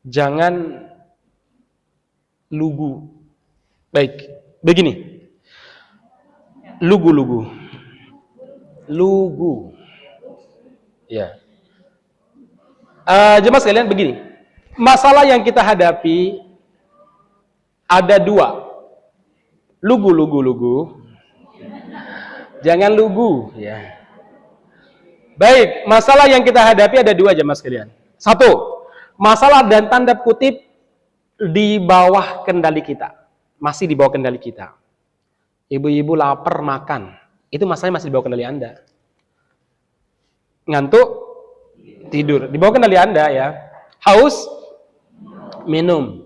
Jangan lugu. Baik, begini. Lugu. Ya. Jemaah sekalian begini. Masalah yang kita hadapi ada dua. Lugu. Jangan lugu, ya. Baik, masalah yang kita hadapi ada dua jemaah sekalian. Satu, masalah dan tanda kutip di bawah kendali kita. Masih di bawah kendali kita. Ibu-ibu lapar makan. Itu masalahnya masih di bawah kendali Anda. Ngantuk, tidur. Di bawah kendali Anda ya. Haus, minum.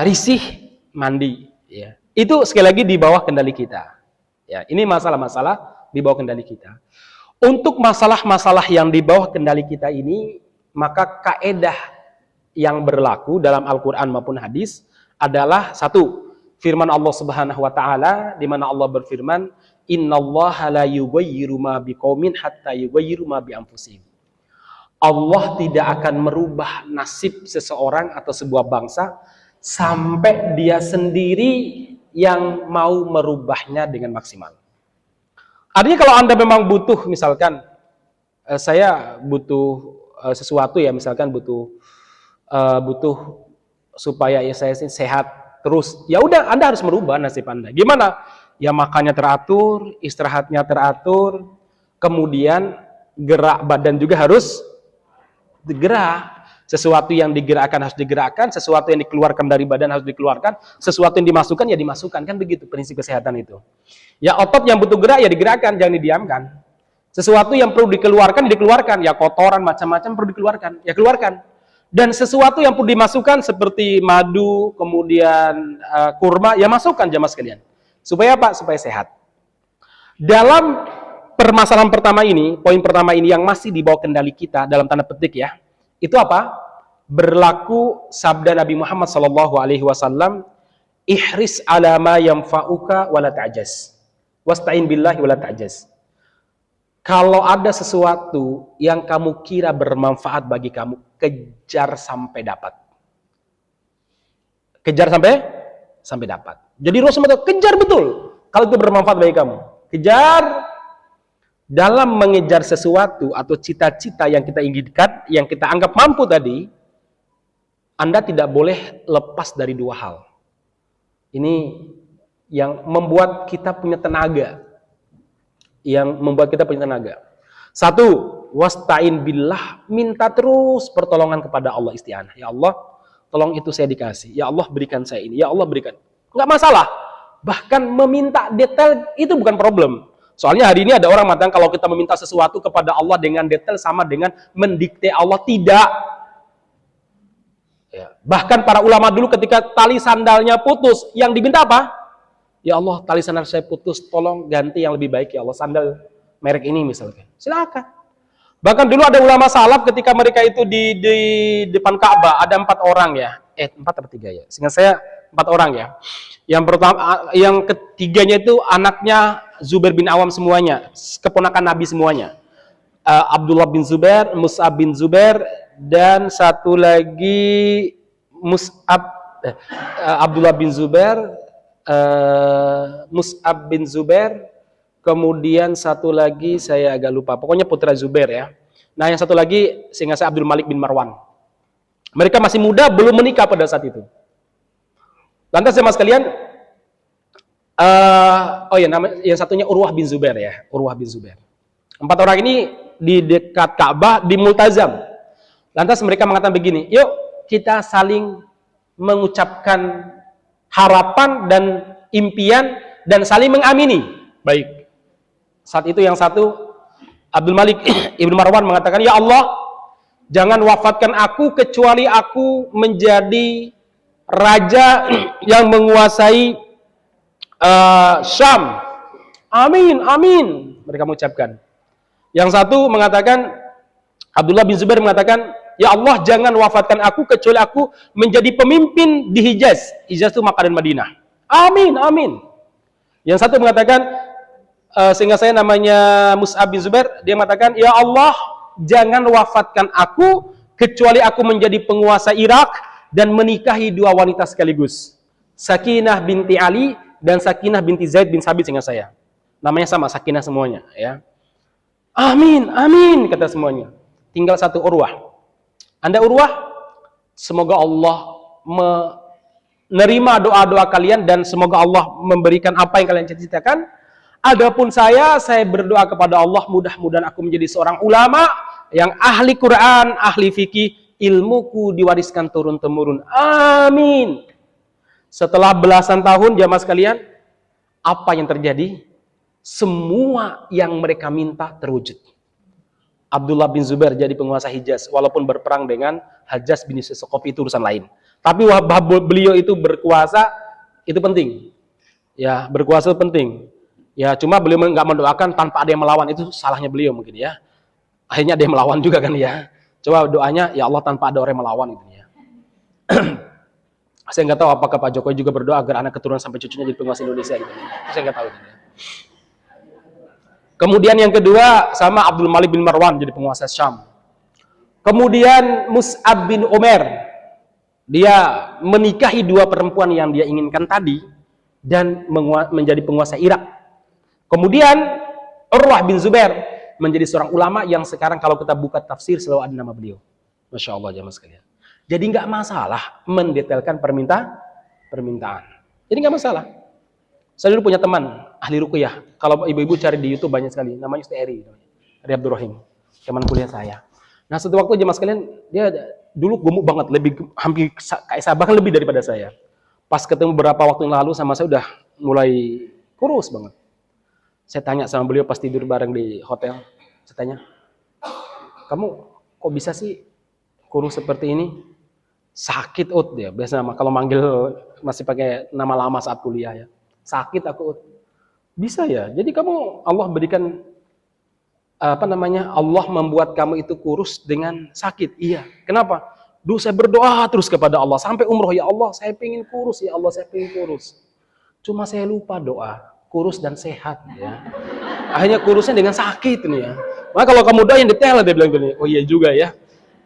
Risih, mandi. Ya. Itu sekali lagi di bawah kendali kita. Ya, ini masalah-masalah di bawah kendali kita. Untuk masalah-masalah yang di bawah kendali kita ini, maka kaedah yang berlaku dalam Al-Quran maupun hadis adalah satu, firman Allah Subhanahu wa taala di mana Allah berfirman, "Innallaha la yughayyiru ma biqaumin hatta yughayyiru ma bi anfusihim." Allah tidak akan merubah nasib seseorang atau sebuah bangsa sampai dia sendiri yang mau merubahnya dengan maksimal. Artinya kalau Anda memang butuh, misalkan saya butuh sesuatu ya, misalkan butuh supaya ya saya sehat terus, ya udah Anda harus merubah nasib Anda. Gimana? Ya makannya teratur, istirahatnya teratur, kemudian gerak badan juga harus digerak. Sesuatu yang digerakkan harus digerakkan, sesuatu yang dikeluarkan dari badan harus dikeluarkan, sesuatu yang dimasukkan ya dimasukkan, kan begitu prinsip kesehatan itu. Ya otot yang butuh gerak ya digerakkan, jangan didiamkan. Sesuatu yang perlu dikeluarkan dikeluarkan, ya kotoran macam-macam perlu dikeluarkan, ya keluarkan. Dan sesuatu yang perlu dimasukkan seperti madu, kemudian kurma, ya masukkan jamaah sekalian. Supaya apa? Supaya sehat. Dalam permasalahan pertama ini, poin pertama ini yang masih di bawah kendali kita dalam tanda petik ya. Itu apa? Berlaku sabda Nabi Muhammad SAW, ihris ala ma yanfa'uka wala ta'jaz. Wasta'in billahi wala ta'jaz. Kalau ada sesuatu yang kamu kira bermanfaat bagi kamu, kejar sampai dapat. Kejar sampai dapat. Jadi Rasulullah kejar betul kalau itu bermanfaat bagi kamu. Kejar. Dalam mengejar sesuatu atau cita-cita yang kita inginkan, yang kita anggap mampu tadi, Anda tidak boleh lepas dari dua hal. Ini yang membuat kita punya tenaga. Satu, wasta'in billah, minta terus pertolongan kepada Allah, isti'anah. Ya Allah, tolong itu saya dikasih. Ya Allah, berikan saya ini. Ya Allah, berikan. Enggak masalah. Bahkan meminta detail itu bukan problem. Soalnya hari ini ada orang mengatakan kalau kita meminta sesuatu kepada Allah dengan detail sama dengan mendikte Allah, tidak. Ya. Bahkan para ulama dulu ketika tali sandalnya putus, yang diminta apa? Ya Allah, tali sandal saya putus, tolong ganti yang lebih baik ya Allah, sandal merek ini misalkan. Silakan. Bahkan dulu ada ulama salaf ketika mereka itu di depan Ka'bah, ada 4 orang ya. 4 atau 3 ya. Sehingga saya 4 orang ya. Yang pertama, yang ketiganya itu anaknya Zubair bin Awam semuanya, keponakan Nabi semuanya. Abdullah bin Zubair, Mus'ab bin Zubair, dan satu lagi Abdullah bin Zubair, Mus'ab bin Zubair, kemudian satu lagi saya agak lupa, pokoknya putra Zubair ya. Nah yang satu lagi seingat saya Abdul Malik bin Marwan. Mereka masih muda, belum menikah pada saat itu. Lantas jemaah sekalian, yang satunya Urwah bin Zubair ya, Urwah bin Zubair. 4 orang ini di dekat Ka'bah di Multazam. Lantas mereka mengatakan begini, yuk kita saling mengucapkan harapan dan impian dan saling mengamini. Baik. Saat itu yang satu Abdul Malik Ibn Marwan mengatakan, ya Allah, jangan wafatkan aku kecuali aku menjadi raja yang menguasai Syam. Amin, amin. Mereka mengucapkan. Yang satu mengatakan, Abdullah bin Zubair mengatakan, ya Allah, jangan wafatkan aku kecuali aku menjadi pemimpin di Hijaz. Hijaz itu Makkah dan Madinah. Amin, amin. Yang satu mengatakan, sehingga saya namanya Mus'ab bin Zubair, dia mengatakan, ya Allah, jangan wafatkan aku kecuali aku menjadi penguasa Irak dan menikahi 2 wanita sekaligus. Sakinah binti Ali dan Sakinah binti Zaid bin Sabit, sehingga saya. Namanya sama, Sakinah semuanya. Ya. Amin, amin, kata semuanya. Tinggal satu Urwah. Anda Urwah, semoga Allah menerima doa-doa kalian dan semoga Allah memberikan apa yang kalian cita-citakan. Adapun saya berdoa kepada Allah, mudah-mudahan aku menjadi seorang ulama yang ahli Quran, ahli fikih, ilmuku diwariskan turun-temurun. Amin. Setelah belasan tahun jamaah sekalian, apa yang terjadi? Semua yang mereka minta terwujud. Abdullah bin Zubair jadi penguasa Hijaz, walaupun berperang dengan Hajjaj bin Yusuf, itu urusan lain. Tapi beliau itu berkuasa, itu penting. Ya, berkuasa itu penting. Ya, cuma beliau nggak mendoakan tanpa ada yang melawan, itu salahnya beliau mungkin ya. Akhirnya ada yang melawan juga kan ya. Coba doanya, ya Allah tanpa ada orang yang melawan gitu ya. Saya nggak tahu apakah Pak Jokowi juga berdoa agar anak keturunan sampai cucunya jadi penguasa Indonesia gitu. Saya nggak tahu gitu ya. Kemudian yang kedua sama Abdul Malik bin Marwan jadi penguasa Syam. Kemudian Mus'ab bin Umair, dia menikahi 2 perempuan yang dia inginkan tadi dan menjadi penguasa Irak. Kemudian Urwah bin Zubair menjadi seorang ulama yang sekarang kalau kita buka tafsir selalu ada nama beliau. Masya Allah jamaah sekalian. Jadi nggak masalah mendetailkan permintaan. Jadi nggak masalah. Saya dulu punya teman ahli ruqyah. Kalau ibu-ibu cari di YouTube banyak sekali. Namanya Ustaz Eri. Ria Abdurrahim, teman kuliah saya. Nah, satu waktu jemaah sekalian, dia dulu gemuk banget, hampir kayak saya, bahkan lebih daripada saya. Pas ketemu beberapa waktu yang lalu sama saya udah mulai kurus banget. Saya tanya sama beliau pas tidur bareng di hotel, saya tanya, kamu kok bisa sih kurus seperti ini? Sakit Ut dia, biasa kalau manggil masih pakai nama lama saat kuliah ya. Sakit aku Ut. Bisa ya. Jadi kamu Allah berikan Allah membuat kamu itu kurus dengan sakit. Iya. Kenapa? Dulu saya berdoa terus kepada Allah sampai umroh, ya Allah, saya pengen kurus, ya Allah, saya pengen kurus. Cuma saya lupa doa, kurus dan sehat ya. Akhirnya kurusnya dengan sakit nih ya. Maka kalau kamu doa yang detail, dia bilang gini, oh iya juga ya.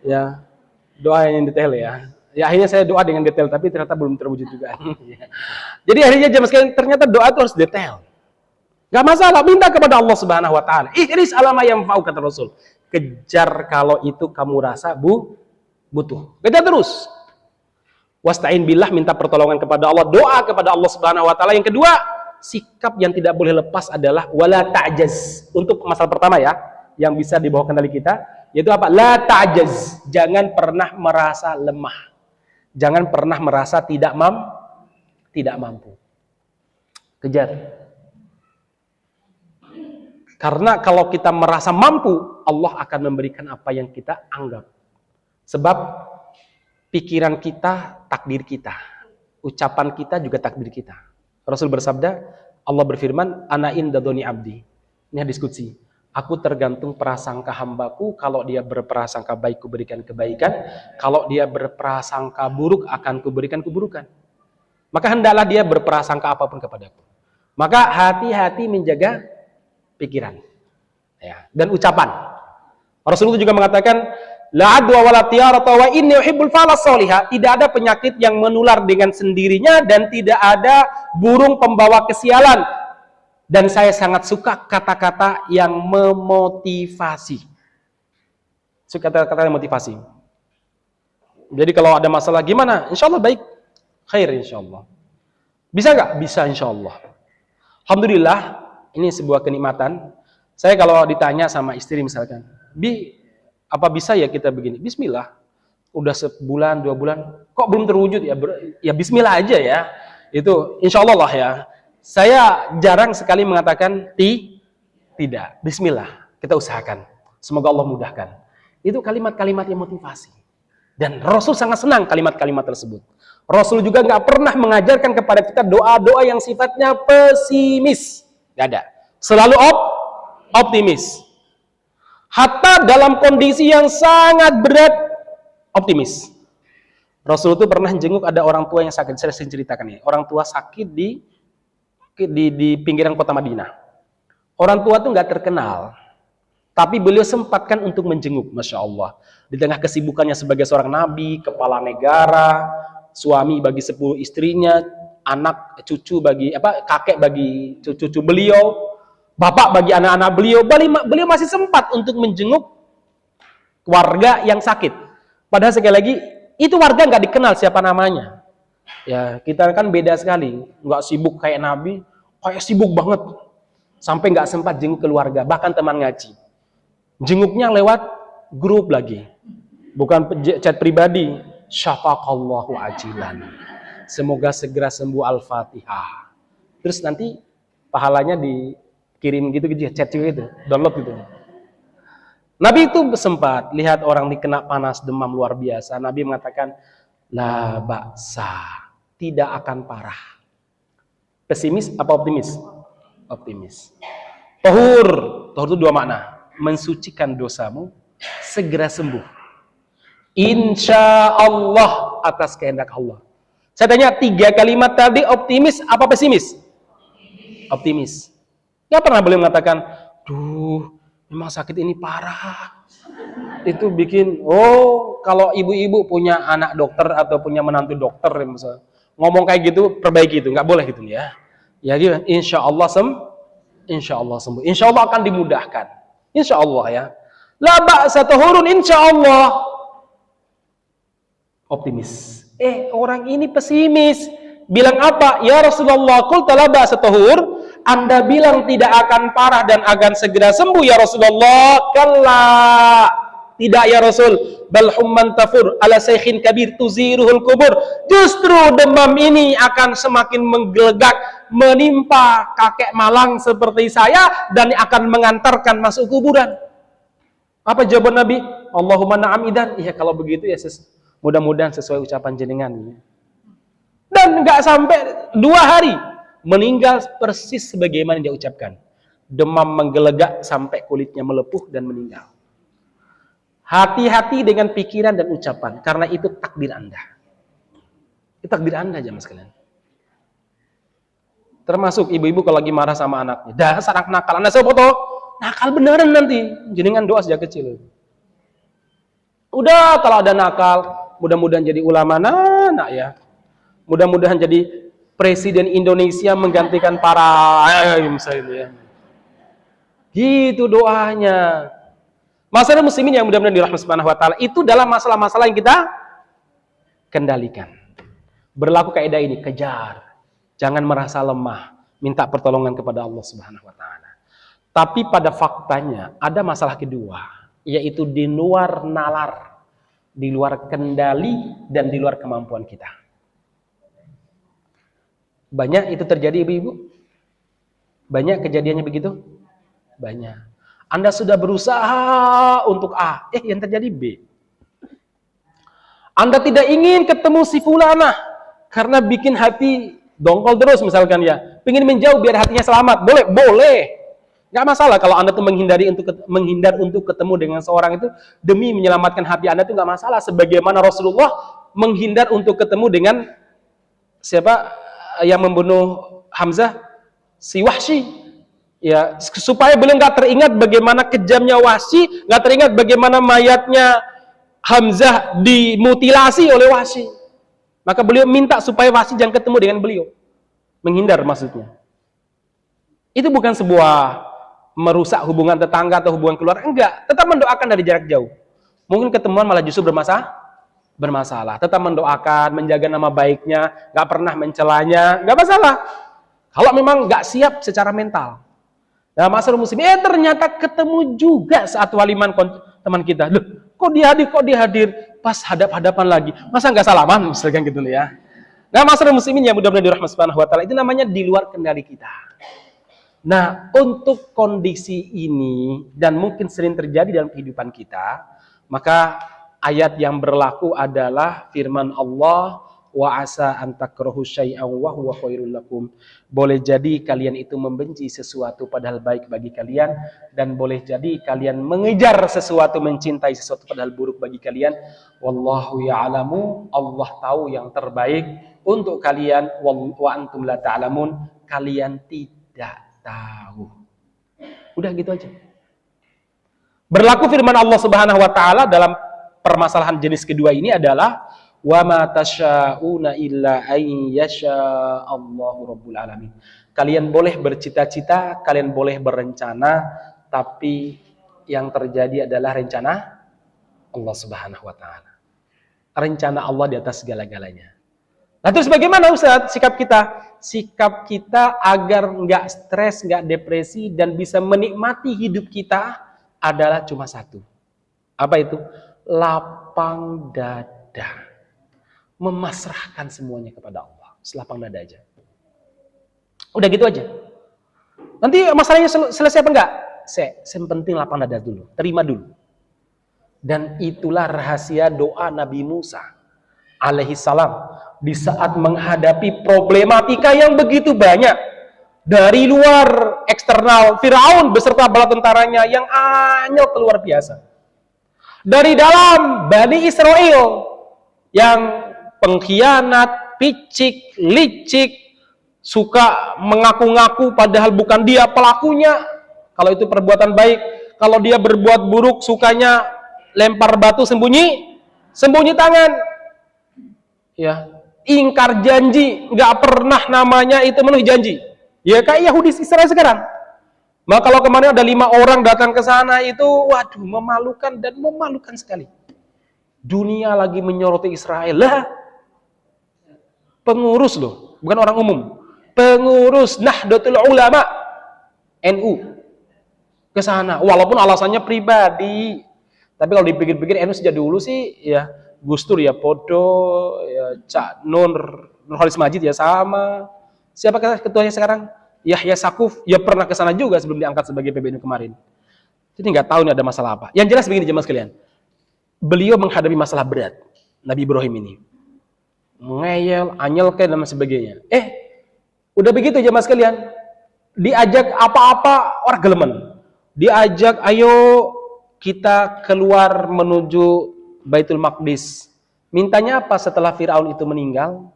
Ya. Doa yang detail ya. Ya akhirnya saya doa dengan detail tapi ternyata belum terwujud juga. Jadi akhirnya jemaah sekalian, ternyata doa itu harus detail. Gak masalah, minta kepada Allah Subhanahu wa taala. Ihris ala ma yanfa'u, kata Rasul. Kejar kalau itu kamu rasa butuh. Kejar terus. Wasta'in billah, minta pertolongan kepada Allah, doa kepada Allah Subhanahu wa taala. Yang kedua, sikap yang tidak boleh lepas adalah wala ta'jaz. Untuk masalah pertama ya, yang bisa dibawa kendali kita, yaitu apa? La ta'jaz. Jangan pernah merasa lemah. Jangan pernah merasa tidak mampu. Kejar. Karena kalau kita merasa mampu, Allah akan memberikan apa yang kita anggap. Sebab pikiran kita, takdir kita. Ucapan kita juga takdir kita. Rasul bersabda, Allah berfirman, ana inda dhoni abdi. Ini diskusi. Aku tergantung prasangka hambaku, kalau dia berprasangka baik, kuberikan kebaikan. Kalau dia berprasangka buruk, akan kuberikan keburukan. Maka hendaklah dia berprasangka apapun kepadaku. Maka hati-hati menjaga pikiran ya, dan ucapan. Rasulullah juga mengatakan, la adwa wala tiyarata wa inni uhibbul falas solihah. Tidak ada penyakit yang menular dengan sendirinya dan tidak ada burung pembawa kesialan. Dan saya sangat suka kata-kata yang memotivasi. Suka kata-kata yang motivasi. Jadi kalau ada masalah gimana? Insya Allah baik, khair insya Allah. Bisa nggak? Bisa insya Allah. Alhamdulillah. Ini sebuah kenikmatan. Saya kalau ditanya sama istri misalkan, Bi, apa bisa ya kita begini? Bismillah. Udah sebulan, 2 bulan, kok belum terwujud ya? Ya Bismillah aja ya. Itu insya Allah lah ya. Saya jarang sekali mengatakan tidak. Bismillah. Kita usahakan. Semoga Allah mudahkan. Itu kalimat-kalimat yang motivasi. Dan Rasul sangat senang kalimat-kalimat tersebut. Rasul juga nggak pernah mengajarkan kepada kita doa-doa yang sifatnya pesimis. Gak ada. Selalu optimis. Hatta dalam kondisi yang sangat berat, optimis. Rasul itu pernah jenguk ada orang tua yang sakit. Saya sering ceritakan ya. Orang tua sakit di pinggiran kota Madinah. Orang tua itu nggak terkenal. Tapi beliau sempatkan untuk menjenguk. Masya Allah. Di tengah kesibukannya sebagai seorang nabi, kepala negara, suami bagi 10 istrinya, anak cucu bagi kakek bagi cucu beliau, bapak bagi anak-anak beliau. Beliau masih sempat untuk menjenguk warga yang sakit. Padahal sekali lagi itu warga nggak dikenal siapa namanya. Ya kita kan beda sekali, nggak sibuk kayak Nabi, kayak sibuk banget sampai nggak sempat jenguk keluarga, bahkan teman ngaji. Jenguknya lewat grup lagi, bukan chat pribadi. Syafaqallahu ajilan. Semoga segera sembuh, Al-Fatihah. Terus nanti pahalanya dikirim gitu chat juga itu, download gitu. Nabi itu sempat lihat orang kena panas, demam luar biasa. Nabi mengatakan, la ba'sa, tidak akan parah. Pesimis apa optimis? Optimis. Tahur itu 2 makna. Mensucikan dosamu, segera sembuh. Insya Allah, atas kehendak Allah. Saya tanya 3 kalimat tadi, optimis apa pesimis? Optimis. Gak pernah beliau mengatakan, duh, memang sakit ini parah. Itu bikin, kalau ibu-ibu punya anak dokter atau punya menantu dokter, misalnya, ngomong kayak gitu, perbaiki itu, nggak boleh gitu ya. Ya gitu, insya Allah sembuh, insya Allah akan dimudahkan, insya Allah ya. La ba'sa tahurun, insya Allah. Optimis. Orang ini pesimis. Bilang apa? Ya Rasulullah, qul talaba satahur. Anda bilang tidak akan parah dan akan segera sembuh ya Rasulullah. Kalla, tidak ya Rasul. Bal humman tafur ala shaykhin kabir tuziruhul kubur. Justru demam ini akan semakin menggelegak, menimpa kakek malang seperti saya dan akan mengantarkan masuk kuburan. Apa jawaban Nabi? Allahumma na'am idan. Iya kalau begitu ya mudah-mudahan sesuai ucapan jenengan. Dan nggak sampai 2 hari meninggal persis sebagaimana dia ucapkan. Demam menggelegak sampai kulitnya melepuh dan meninggal. Hati-hati dengan pikiran dan ucapan, karena itu takdir Anda. Itu takdir Anda jemaah sekalian. Termasuk ibu-ibu kalau lagi marah sama anaknya, dasar anak nakal, Anda saya foto, nakal beneran nanti. Jenengan doa sejak kecil. Udah kalau ada nakal, mudah-mudahan jadi ulama nak ya. Mudah-mudahan jadi Presiden Indonesia menggantikan para misalnya. Gitu doanya. Masalah muslimin yang mudah-mudahan dirahmati Subhanahu wa taala itu dalam masalah-masalah yang kita kendalikan. Berlaku kaidah ini, kejar. Jangan merasa lemah, minta pertolongan kepada Allah Subhanahu wa taala. Tapi pada faktanya ada masalah kedua, yaitu di luar nalar, di luar kendali dan di luar kemampuan kita. Banyak itu terjadi ibu-ibu? Banyak kejadiannya begitu? Banyak. Anda sudah berusaha untuk A, yang terjadi B. Anda tidak ingin ketemu si fulanah karena bikin hati dongkol terus misalkan ya. Pengen menjauh biar hatinya selamat. Boleh. Nggak masalah kalau Anda tuh menghindar untuk ketemu dengan seorang itu demi menyelamatkan hati Anda itu nggak masalah. Sebagaimana Rasulullah menghindar untuk ketemu dengan siapa yang membunuh Hamzah, si Wahsy, ya supaya beliau nggak teringat bagaimana kejamnya Wahsy, nggak teringat bagaimana mayatnya Hamzah dimutilasi oleh Wahsy. Maka beliau minta supaya Wahsy jangan ketemu dengan beliau, menghindar maksudnya. Itu bukan sebuah merusak hubungan tetangga atau hubungan keluarga, enggak. Tetap mendoakan dari jarak jauh. Mungkin ketemuan malah justru bermasalah. Tetap mendoakan, menjaga nama baiknya, nggak pernah mencelanya, nggak masalah. Kalau memang nggak siap secara mental. Nah, masalah muslim, ternyata ketemu juga saat waliman teman kita. Loh, kok dia hadir pas hadap-hadapan lagi. Masa nggak salaman, misalkan gitu ya. Nah, masalah muslimin yang mudah-mudahan dirahmati Subhanahu wa taala itu namanya di luar kendali kita. Nah, untuk kondisi ini dan mungkin sering terjadi dalam kehidupan kita, maka ayat yang berlaku adalah firman Allah, wa asa an takrahu syai'an wa huwa khairul lakum. Boleh jadi kalian itu membenci sesuatu padahal baik bagi kalian, dan boleh jadi kalian mengejar sesuatu, mencintai sesuatu padahal buruk bagi kalian. Wallahu ya'lamu, Allah tahu yang terbaik untuk kalian, wa antum la ta'lamun, kalian tidak tahu. Udah gitu aja. Berlaku firman Allah Subhanahu wa taala dalam permasalahan jenis kedua ini adalah wa ma tasya'una illa ay yasha Allahu rabbul alamin. Kalian boleh bercita-cita, kalian boleh berencana, tapi yang terjadi adalah rencana Allah Subhanahu wa taala. Rencana Allah di atas segala-galanya. Nah, terus bagaimana Ustaz sikap kita? Sikap kita agar nggak stres, nggak depresi dan bisa menikmati hidup kita adalah cuma satu. Apa itu? Lapang dada, memasrahkan semuanya kepada Allah, selapang dada aja. Udah gitu aja. Nanti masalahnya selesai apa enggak? Yang penting lapang dada dulu, terima dulu. Dan itulah rahasia doa Nabi Musa alaihi salam di saat menghadapi problematika yang begitu banyak dari luar eksternal Firaun beserta bala tentaranya yang anyel luar biasa. Dari dalam Bani Israel yang pengkhianat, picik, licik, suka mengaku-ngaku padahal bukan dia pelakunya. Kalau itu perbuatan baik, kalau dia berbuat buruk sukanya lempar batu sembunyi tangan. Ya, ingkar janji, nggak pernah namanya itu memenuhi janji. Ya kayak Yahudi Israel sekarang. Maka kalau kemarin ada 5 orang datang ke sana itu, waduh, memalukan dan memalukan sekali. Dunia lagi menyoroti Israel. Lah, pengurus loh, bukan orang umum. Pengurus Nahdlatul Ulama NU ke sana. Walaupun alasannya pribadi. Tapi kalau dipikir-pikir NU sejak dulu sih ya Gus Dur ya podo, ya Cak Nurholis Majid ya sama. Siapa ketuanya sekarang? Yahya Sakuf ya pernah ke sana juga sebelum diangkat sebagai PBNU kemarin. Jadi nggak tahu nih ada masalah apa. Yang jelas begini jemaah sekalian. Beliau menghadapi masalah berat. Nabi Ibrahim ini. Ngeyel, anyelke dan sebagainya. Udah begitu jemaah sekalian. Diajak apa-apa orang gelemen. Diajak ayo kita keluar menuju Baitul Maqdis. Mintanya apa setelah Firaun itu meninggal?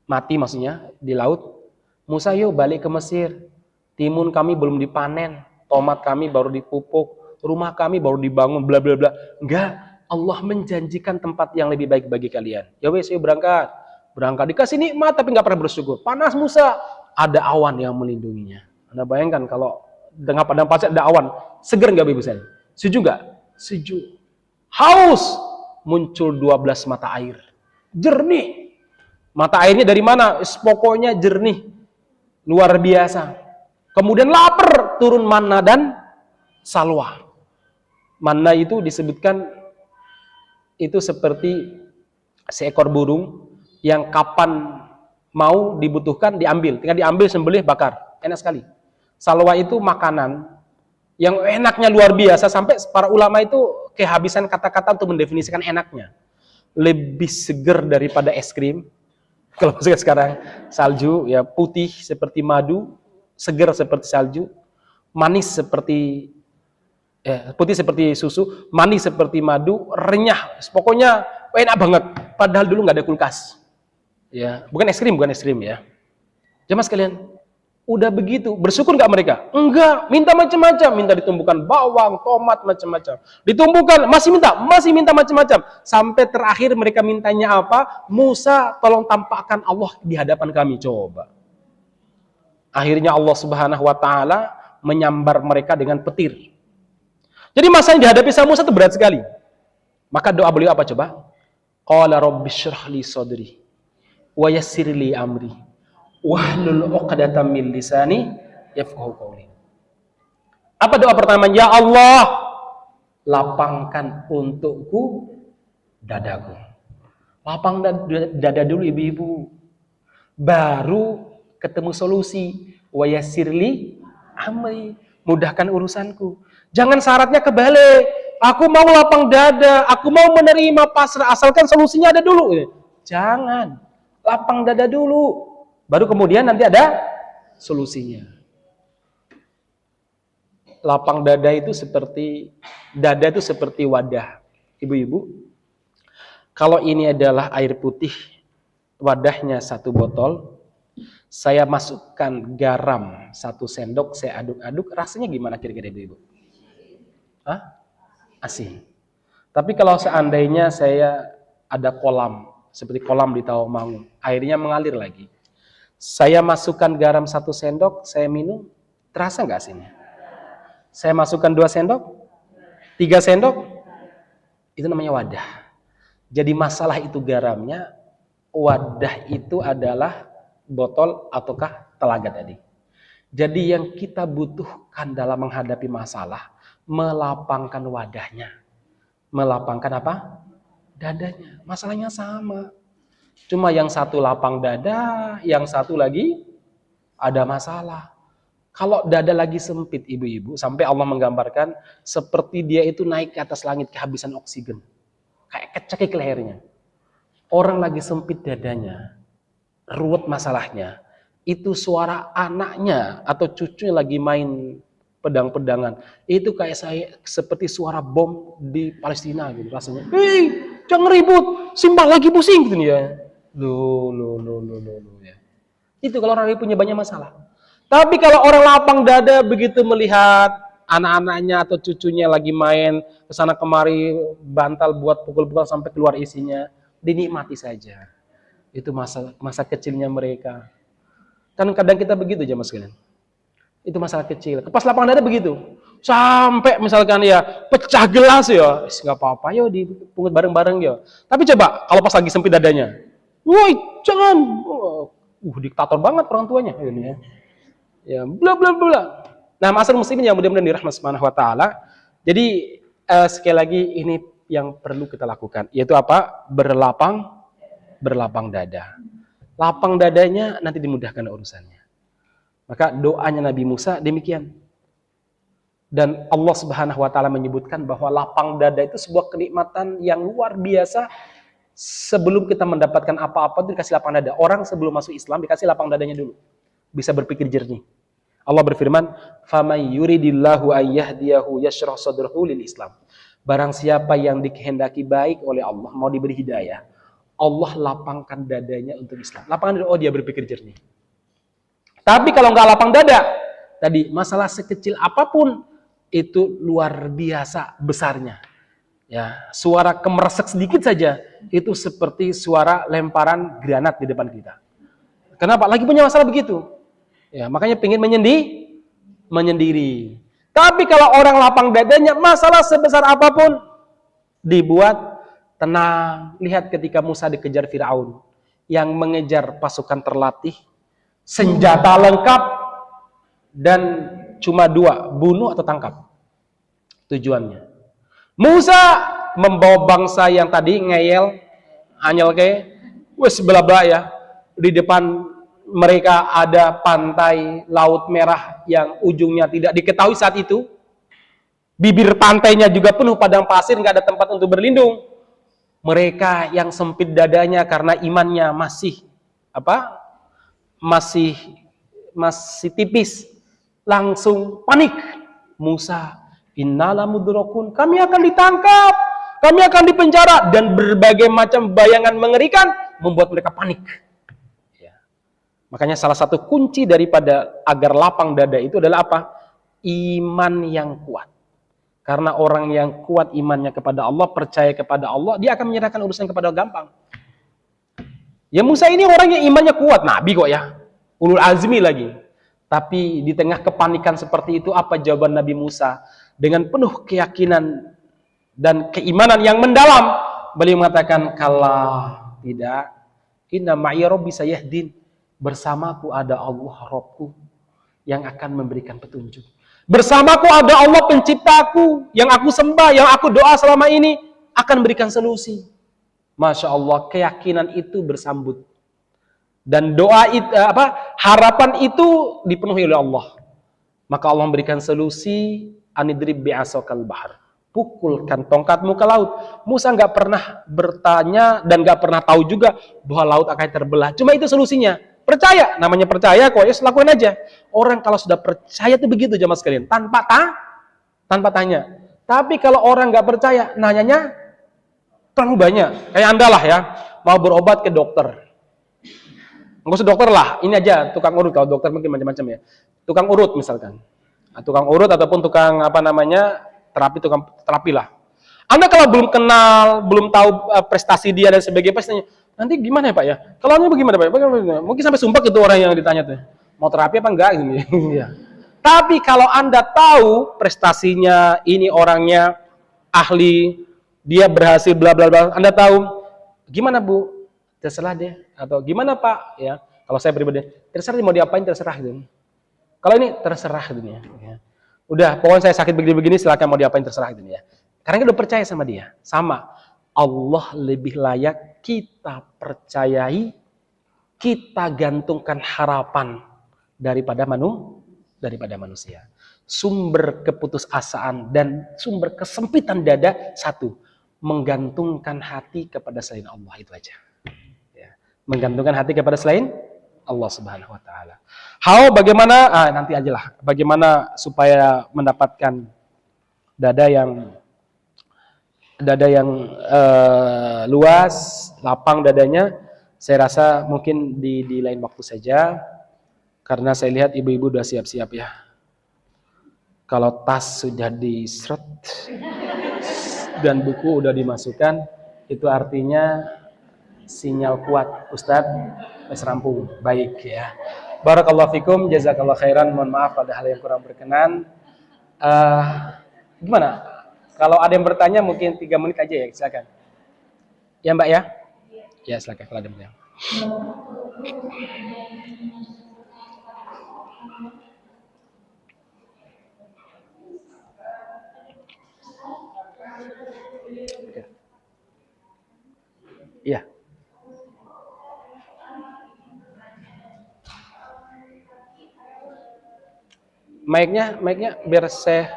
Mati maksudnya di laut. Musa yuk balik ke Mesir. Timun kami belum dipanen, tomat kami baru dipupuk, rumah kami baru dibangun, bla bla bla. Enggak, Allah menjanjikan tempat yang lebih baik bagi kalian. Ya wes, yuk berangkat. Berangkat dikasih nikmat tapi nggak pernah bersyukur. Panas Musa, ada awan yang melindunginya. Anda bayangkan kalau dengan padang pasir ada awan, seger nggak Ibu saya? Sejuk nggak? Sejuk. Haus, muncul 12 mata air. Jernih. Mata airnya dari mana? Pokoknya jernih. Luar biasa. Kemudian lapar, turun manna dan salwa. Manna itu disebutkan itu seperti seekor burung yang kapan mau dibutuhkan diambil. Tinggal diambil, sembelih, bakar. Enak sekali. Salwa itu makanan yang enaknya luar biasa sampai para ulama itu kehabisan kata-kata untuk mendefinisikan enaknya. Lebih seger daripada es krim. Kalau sekarang salju ya putih seperti madu, seger seperti salju, manis seperti putih seperti susu, manis seperti madu, renyah. Pokoknya enak banget. Padahal dulu nggak ada kulkas. Ya, bukan es krim ya. Jemaah sekalian, udah begitu, bersyukur nggak mereka? Enggak, minta macam-macam, minta ditumbuhkan bawang, tomat, macam-macam. Ditumbuhkan, masih minta macam-macam. Sampai terakhir mereka mintanya apa? Musa, tolong tampakkan Allah di hadapan kami, coba. Akhirnya Allah Subhanahu wa taala menyambar mereka dengan petir. Jadi masa yang dihadapi sama Musa itu berat sekali. Maka doa beliau apa coba? Qala rabbi syrah li sadri wa yassir li amri wahlul 'uqdatam min lisani yafqahu qawli. Apa doa pertama? Ya Allah, lapangkan untukku dadaku. Lapang dada dulu ibu-ibu. Baru ketemu solusi. Wa yassir li amri, mudahkan urusanku. Jangan syaratnya kebalik. Aku mau lapang dada, aku mau menerima pasrah, asalkan solusinya ada dulu. Jangan. Lapang dada dulu. Baru kemudian nanti ada solusinya. Lapang dada itu seperti wadah. Ibu-ibu, kalau ini adalah air putih, wadahnya 1 botol, saya masukkan garam 1 sendok, saya aduk-aduk, rasanya gimana kira-kira ibu-ibu? Asin. Tapi kalau seandainya saya ada kolam, seperti kolam di Tawangmangu, airnya mengalir lagi. Saya masukkan garam 1 sendok, saya minum, terasa nggak asinnya? Saya masukkan 2 sendok, 3 sendok, itu namanya wadah. Jadi masalah itu garamnya, wadah itu adalah botol ataukah telaga tadi. Jadi yang kita butuhkan dalam menghadapi masalah, melapangkan wadahnya. Melapangkan apa? Dadanya. Masalahnya sama. Cuma yang satu lapang dada, yang satu lagi ada masalah. Kalau dada lagi sempit ibu-ibu, sampai Allah menggambarkan seperti dia itu naik ke atas langit kehabisan oksigen. Kayak kecekik lehernya. Orang lagi sempit dadanya, ruwet masalahnya. Itu suara anaknya atau cucunya lagi main pedang-pedangan. Itu kayak saya seperti suara bom di Palestina gitu rasanya. Hei, jangan ribut, Simba lagi pusing gitu ya. Loh ya. Itu kalau orang punya banyak masalah. Tapi kalau orang lapang dada begitu melihat anak-anaknya atau cucunya lagi main kesana kemari bantal buat pukul-pukul sampai keluar isinya, dinikmati saja. Itu masa kecilnya mereka. Kan kadang kita begitu aja mas kalian. Itu masalah kecil. Pas lapang dada begitu. Sampai misalkan ya pecah gelas ya, nggak apa-apa yo dipungut bareng-bareng yo. Tapi coba kalau pas lagi sempit dadanya, woi jangan, diktator banget orang tuanya ini ya. Ya bla bla bla. Nah, ma'asyiral muslimin yang mudah-mudahan dirahmati Subhanahu wa taala. Jadi sekali lagi ini yang perlu kita lakukan, yaitu apa? Berlapang dada. Lapang dadanya nanti dimudahkan urusannya. Maka doanya Nabi Musa demikian. Dan Allah Subhanahu wa taala menyebutkan bahwa lapang dada itu sebuah kenikmatan yang luar biasa. Sebelum kita mendapatkan apa-apa itu dikasih lapang dada. Orang sebelum masuk Islam dikasih lapang dadanya dulu. Bisa berpikir jernih. Allah berfirman, "Faman yuridillahu ayyahdiyahu yashrah sadrahu lil Islam." Barang siapa yang dikehendaki baik oleh Allah, mau diberi hidayah, Allah lapangkan dadanya untuk Islam. Lapangkan dada, oh dia berpikir jernih. Tapi kalau nggak lapang dada, tadi masalah sekecil apapun itu luar biasa besarnya. Ya, suara kemeresek sedikit saja itu seperti suara lemparan granat di depan kita. Kenapa? Lagi punya masalah begitu. Ya, makanya pengen menyendiri. Tapi kalau orang lapang dadanya, masalah sebesar apapun dibuat tenang. Lihat ketika Musa dikejar Firaun, yang mengejar pasukan terlatih, senjata lengkap, dan cuma dua, bunuh atau tangkap. Tujuannya. Musa membawa bangsa yang tadi ngeyel, anyel kayak, wes bela-bela ya, di depan mereka ada pantai Laut Merah yang ujungnya tidak diketahui saat itu. Bibir pantainya juga penuh padang pasir, nggak ada tempat untuk berlindung. Mereka yang sempit dadanya karena imannya masih tipis, langsung panik. Musa, innalamudrakun, kami akan ditangkap, kami akan dipenjara, dan berbagai macam bayangan mengerikan membuat mereka panik. Makanya salah satu kunci daripada agar lapang dada itu adalah apa? Iman yang kuat. Karena orang yang kuat imannya kepada Allah, percaya kepada Allah, dia akan menyerahkan urusan kepada Allah gampang. Ya Musa ini orang yang imannya kuat, Nabi kok ya. Ulul azmi lagi. Tapi di tengah kepanikan seperti itu, apa jawaban Nabi Musa? Dengan penuh keyakinan dan keimanan yang mendalam, beliau mengatakan, "Kalla, tidak. Inna ma'i rabbi sayahdin." Bersamaku ada Allah Rabbku yang akan memberikan petunjuk. Bersamaku ada Allah penciptaku yang aku sembah, yang aku doa selama ini akan memberikan solusi. Masya Allah, keyakinan itu bersambut. Dan doa itu, harapan itu dipenuhi oleh Allah. Maka Allah memberikan solusi, anidrib bi'asokal bahar. Pukulkan tongkatmu ke laut. Musa nggak pernah bertanya dan nggak pernah tahu juga bahwa laut akan terbelah. Cuma itu solusinya. Percaya, namanya percaya kok, ya lakukan aja. Orang kalau sudah percaya itu begitu jamaah sekalian, tanpa tanya. Tapi kalau orang nggak percaya, nanyanya terlalu banyak. Kayak Anda lah ya, mau berobat ke dokter. Nggak usah dokter lah, ini aja tukang urut. Kalau dokter mungkin macam-macam ya. Tukang urut misalkan. Tukang urut ataupun tukang tukang terapi lah. Anda kalau belum kenal, belum tahu prestasi dia dan sebagainya, pasti tanya, nanti gimana ya Pak ya? Kalau ini bagaimana Pak? Mungkin sampai sumpah itu orang yang ditanya tuh. Mau terapi apa enggak? Gitu. Tapi kalau Anda tahu prestasinya, ini orangnya ahli, dia berhasil bla bla bla, Anda tahu, gimana Bu? Terserah deh. Atau gimana Pak? Ya, kalau saya pribadi, terserah mau diapain terserah gitu. Kalau ini terserah gitu ya. Udah, pokoknya saya sakit begini-begini, silakan mau diapain terserah gitu ya. Karena kita udah percaya sama dia. Sama. Allah lebih layak kita percayai, kita gantungkan harapan daripada manusia. Sumber keputusasaan dan sumber kesempitan dada satu, menggantungkan hati kepada selain Allah, itu aja. Ya. Menggantungkan hati kepada selain Allah Subhanahu wa taala. Bagaimana? Nanti ajalah. Bagaimana supaya mendapatkan dada yang luas, lapang dadanya, saya rasa mungkin di lain waktu saja, karena saya lihat ibu-ibu udah siap-siap ya. Kalau tas sudah diseret dan buku udah dimasukkan, itu artinya sinyal kuat, Ustadz, wis rampung, baik ya. Barakallahu fikum, jazakallahu khairan, mohon maaf pada hal yang kurang berkenan. Gimana? Kalau ada yang bertanya mungkin 3 menit aja ya, silakan. Ya Mbak ya? Ya silakan kalau ada yang bertanya. Mic-nya biar saya.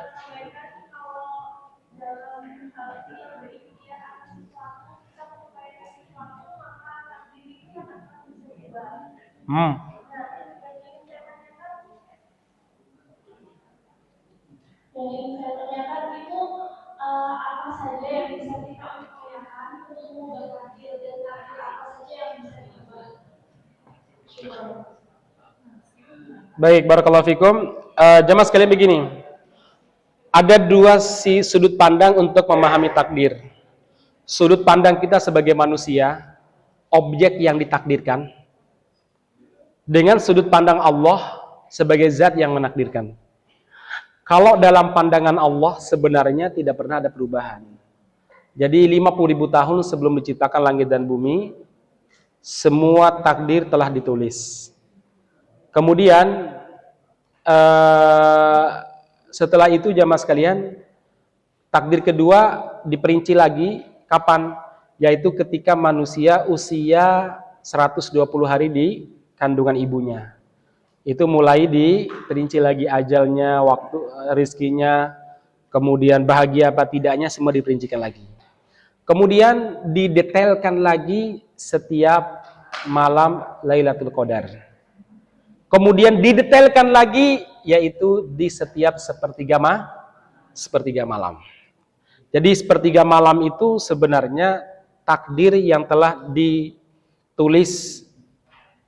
Yang ingin saya tanyakan itu apa saja yang bisa kita upayakan untuk mengubah takdir dan takdir apa saja yang bisa diubah. Baik, barakallahu fikum. Jamaah sekalian begini. Ada dua sudut pandang untuk memahami takdir. Sudut pandang kita sebagai manusia, objek yang ditakdirkan, dengan sudut pandang Allah sebagai zat yang menakdirkan. Kalau dalam pandangan Allah sebenarnya tidak pernah ada perubahan. Jadi 50.000 tahun sebelum diciptakan langit dan bumi, semua takdir telah ditulis. Kemudian setelah itu jamaah sekalian, takdir kedua diperinci lagi kapan? Yaitu ketika manusia usia 120 hari di kandungan ibunya. Itu mulai diperinci lagi ajalnya, waktu rizkinya, kemudian bahagia apa tidaknya semua diperincikan lagi. Kemudian didetailkan lagi setiap malam Lailatul Qadar. Kemudian didetailkan lagi yaitu di setiap sepertiga malam. Jadi sepertiga malam itu sebenarnya takdir yang telah ditulis,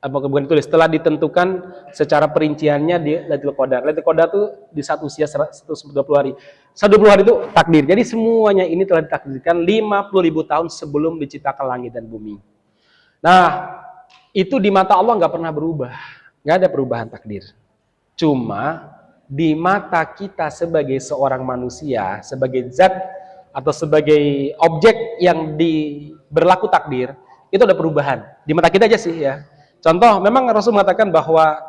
bukan ditulis, telah ditentukan secara perinciannya di Lailatul Qadar. Lailatul Qadar itu di saat usia 120 hari. 120 hari itu takdir. Jadi semuanya ini telah ditakdirkan 50.000 tahun sebelum diciptakan langit dan bumi. Nah, itu di mata Allah nggak pernah berubah. Nggak ada perubahan takdir. Cuma di mata kita sebagai seorang manusia, sebagai zat atau sebagai objek yang berlaku takdir, itu ada perubahan. Di mata kita aja sih ya. Contoh, memang Rasul mengatakan bahwa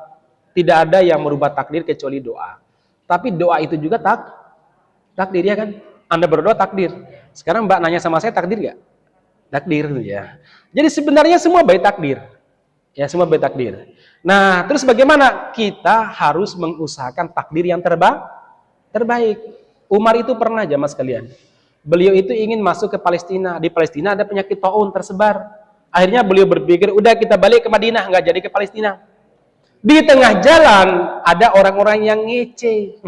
tidak ada yang merubah takdir kecuali doa. Tapi doa itu juga takdir ya kan? Anda berdoa takdir. Sekarang Mbak nanya sama saya takdir nggak? Takdir ya. Jadi sebenarnya semua baik takdir. Ya, semua baik takdir. Nah, terus bagaimana? Kita harus mengusahakan takdir yang terbaik. Umar itu pernah jamaah sekalian. Beliau itu ingin masuk ke Palestina. Di Palestina ada penyakit taun tersebar. Akhirnya beliau berpikir, udah kita balik ke Madinah, nggak jadi ke Palestina. Di tengah jalan ada orang-orang yang ngece,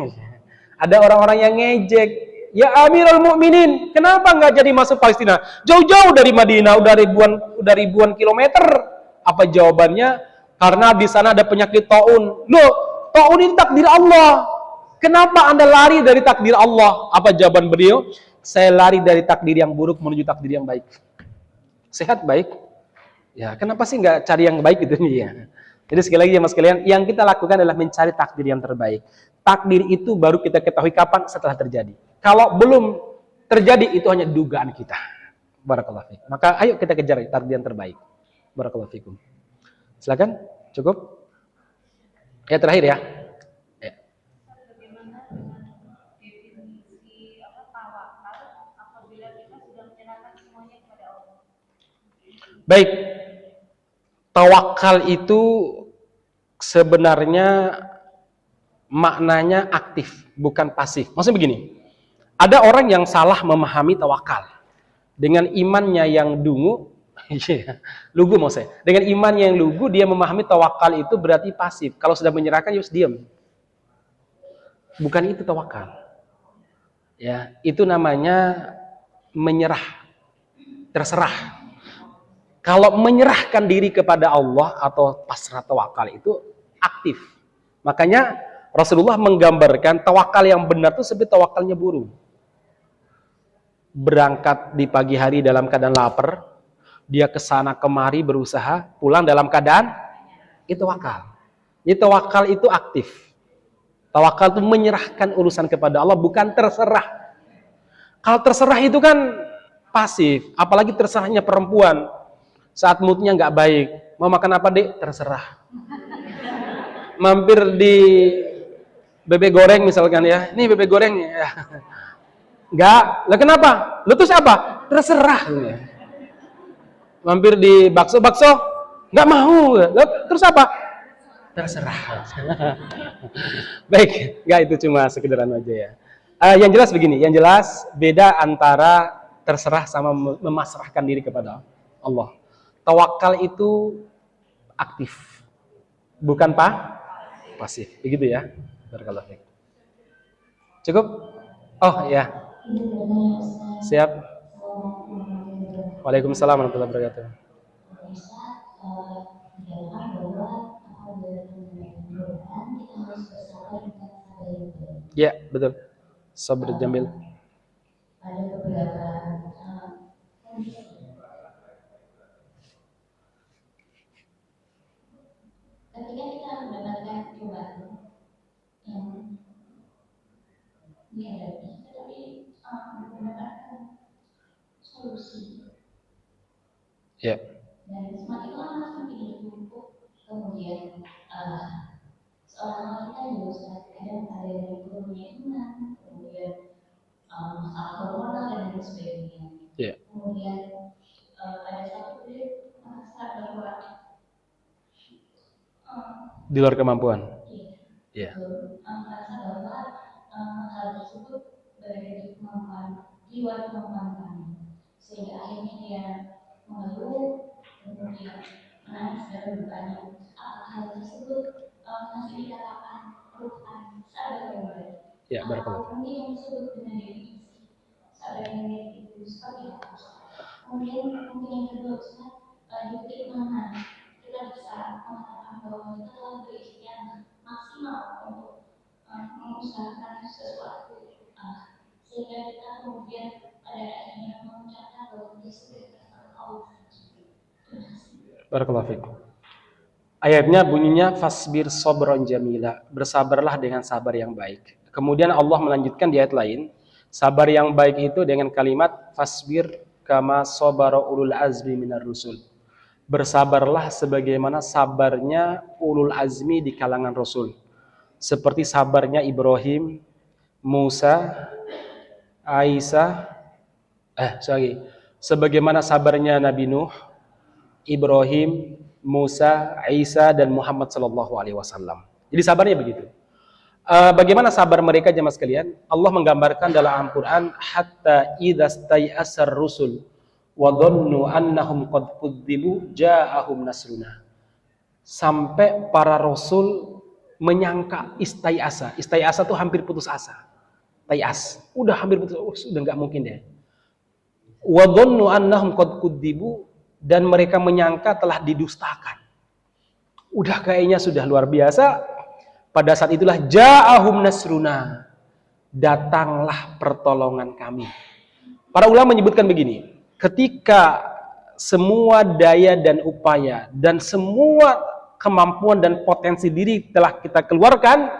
ada orang-orang yang ngejek. Ya Amirul Mukminin, kenapa nggak jadi masuk Palestina? Jauh-jauh dari Madinah, udah ribuan kilometer. Apa jawabannya? Karena di sana ada penyakit taun. Loh, taun itu takdir Allah. Kenapa Anda lari dari takdir Allah? Apa jawaban beliau? Saya lari dari takdir yang buruk menuju takdir yang baik. Sehat baik. Ya, kenapa sih nggak cari yang baik gitu ya? Jadi sekali lagi ya mas kalian, yang kita lakukan adalah mencari takdir yang terbaik. Takdir itu baru kita ketahui kapan setelah terjadi. Kalau belum terjadi itu hanya dugaan kita. Barakallahu fikum. Maka ayo kita kejar takdir yang terbaik. Barakallahu fikum. Silakan, cukup. Ya terakhir ya. Baik. Tawakal itu sebenarnya maknanya aktif, bukan pasif. Maksudnya begini, ada orang yang salah memahami tawakal. Dengan imannya yang dungu, lugu maksudnya. Dengan imannya yang lugu, dia memahami tawakal itu berarti pasif. Kalau sudah menyerahkan, ya harus diam. Bukan itu tawakal. Ya, itu namanya menyerah, terserah. Kalau menyerahkan diri kepada Allah atau pasrah tawakal itu aktif. Makanya Rasulullah menggambarkan tawakal yang benar itu seperti tawakalnya burung. Berangkat di pagi hari dalam keadaan lapar, dia kesana kemari berusaha, pulang dalam keadaan itu tawakal. Jadi tawakal itu aktif. Tawakal itu menyerahkan urusan kepada Allah, bukan terserah. Kalau terserah itu kan pasif, apalagi terserahnya perempuan. Saat moodnya nggak baik, mau makan apa dek? Terserah. Mampir di bebek goreng misalkan ya, ini bebek goreng ya. Nggak, lah kenapa? Lu terus apa? Terserah. Mampir di bakso, nggak mau. Lah, terus apa? terserah. Baik, enggak itu cuma sekedaran aja ya. Yang jelas begini, yang jelas beda antara terserah sama memasrahkan diri kepada Allah. Tawakal itu aktif, bukan pasif. Begitu ya. Barakallahu fiik. Cukup? Oh ya. Siap. Waalaikumsalam warahmatullahi wabarakatuh. Ya, betul. Sabr jamil. Ada beberapa ketika kita mendapatkan cobaan yang dihadapi, tapi mendapatkan solusi. Ya. Dan semakin lama semakin ditumpuk, kemudian seorang wanita juga Ustaz, kadang ada yang punya iman, kemudian masalah corona dan lain sebagainya. Ya. Kemudian pada satu titik merasa bahwa Di luar kemampuan. Iya. Merasa bahwa hal tersebut berada di luar kemampuan kami, sehingga akhirnya dia mengeluh, kemudian menangis dan bertanya, apakah hal tersebut masih dikatakan Tuhan sabar yang baik? Ya, barakallahu. Mungkin yang disebut dengan definisi sabar yang baik itu seperti apa? Kemudian mungkin yang kedua Ustaz, di titik mana kita bisa mengatakan bahwa kita telah berikhtiar maksimal untuk mengusahakan sesuatu, sehingga kita kemudian pada akhirnya mengucapkan bahwa kita sudah berkata Allah. Barakallahu fiik. Ayatnya bunyinya fasbir sabran jamila, bersabarlah dengan sabar yang baik. Kemudian Allah melanjutkan di ayat lain, sabar yang baik itu dengan kalimat fasbir kama sabara ulul azmi minar rusul. Bersabarlah sebagaimana sabarnya ulul azmi di kalangan rasul. Seperti sabarnya Ibrahim, Musa, sebagaimana sabarnya Nabi Nuh, Ibrahim, Musa, Isa dan Muhammad sallallahu alaihi wasallam. Jadi sabarnya begitu. Bagaimana sabar mereka jemaah sekalian? Allah menggambarkan dalam Al-Qur'an hatta idza stay'asar rusul wa dhannu annahum qad kudzibu ja'ahum nasruna. Sampai para rasul menyangka istay'asa. Istay'asa itu hampir putus asa. Tay'as. Udah hampir putus, sudah enggak mungkin deh. Wa dhannu annahum qad kudzibu, dan mereka menyangka telah didustakan. Udah kayaknya sudah luar biasa. Pada saat itulah ja'ahum nasruna, datanglah pertolongan kami. Para ulama menyebutkan begini, ketika semua daya dan upaya dan semua kemampuan dan potensi diri telah kita keluarkan,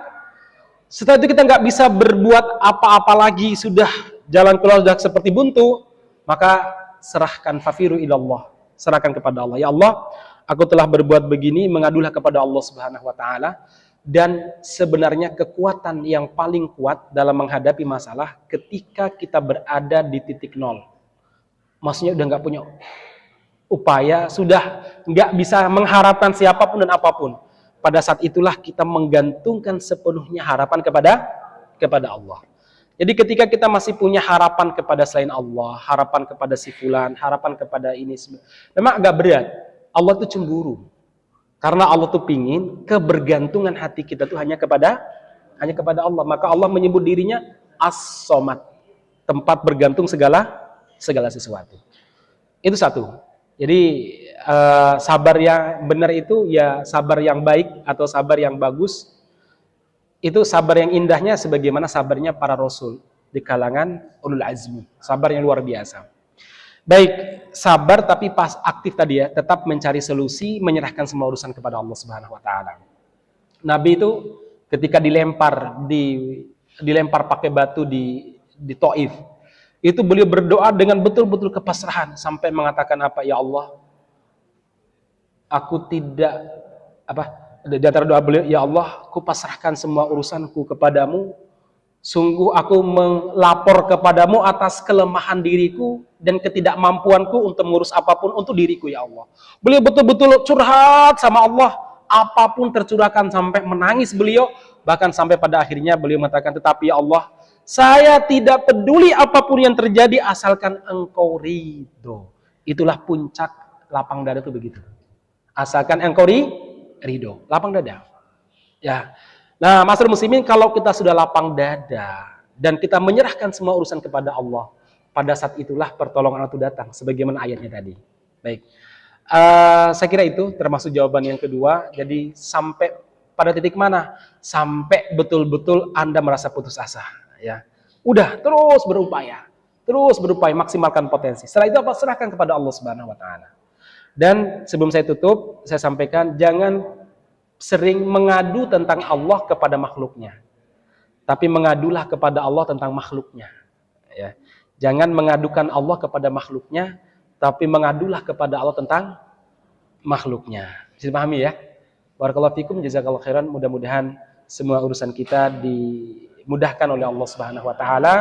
setelah itu kita nggak bisa berbuat apa-apa lagi, sudah jalan keluar sudah seperti buntu, maka serahkan fafiru ilallah. Serahkan kepada Allah. Ya Allah, aku telah berbuat begini, mengadulah kepada Allah Subhanahu wa taala. Dan sebenarnya kekuatan yang paling kuat dalam menghadapi masalah ketika kita berada di titik nol. Maksudnya udah nggak punya upaya, sudah nggak bisa mengharapkan siapapun dan apapun. Pada saat itulah kita menggantungkan sepenuhnya harapan kepada Allah. Jadi ketika kita masih punya harapan kepada selain Allah, harapan kepada si fulan, harapan kepada ini, memang agak berat. Allah itu cemburu. Karena Allah tuh pingin kebergantungan hati kita tuh hanya kepada Allah. Maka Allah menyebut dirinya As-Somad, tempat bergantung segala sesuatu. Itu satu. Jadi sabar yang benar itu ya sabar yang baik atau sabar yang bagus. Itu sabar yang indahnya sebagaimana sabarnya para rasul di kalangan ulul azmi. Sabar yang luar biasa. Baik, sabar tapi pas aktif tadi ya, tetap mencari solusi, menyerahkan semua urusan kepada Allah Subhanahu wa taala. Nabi itu ketika dilempar pakai batu di Taif, itu beliau berdoa dengan betul-betul kepasrahan sampai mengatakan apa? Ya Allah, aku tidak di antara doa beliau, ya Allah, aku pasrahkan semua urusanku kepadamu. Sungguh aku melapor kepadamu atas kelemahan diriku dan ketidakmampuanku untuk mengurus apapun untuk diriku, ya Allah. Beliau betul-betul curhat sama Allah, apapun tercurahkan sampai menangis beliau, bahkan sampai pada akhirnya beliau mengatakan, tetapi ya Allah, saya tidak peduli apapun yang terjadi asalkan engkau ridho. Itulah puncak lapang dada itu begitu. Asalkan engkau ridho, lapang dada. Ya. Nah, masyarakat muslimin, kalau kita sudah lapang dada dan kita menyerahkan semua urusan kepada Allah, pada saat itulah pertolongan itu datang, sebagaimana ayatnya tadi. Baik. Saya kira itu termasuk jawaban yang kedua. Jadi sampai pada titik mana? Sampai betul-betul Anda merasa putus asa. Ya, udah terus berupaya maksimalkan potensi. Setelah itu apa? Serahkan kepada Allah Subhanahu Wa Taala. Dan sebelum saya tutup, saya sampaikan jangan sering mengadu tentang Allah kepada makhluknya, tapi mengadulah kepada Allah tentang makhluknya. Ya. Jangan mengadukan Allah kepada makhluknya, tapi mengadulah kepada Allah tentang makhluknya. Bisa dipahami ya? Barakallahu fikum, jazakallahu khairan. Mudah-mudahan semua urusan kita dimudahkan oleh Allah Subhanahu wa taala,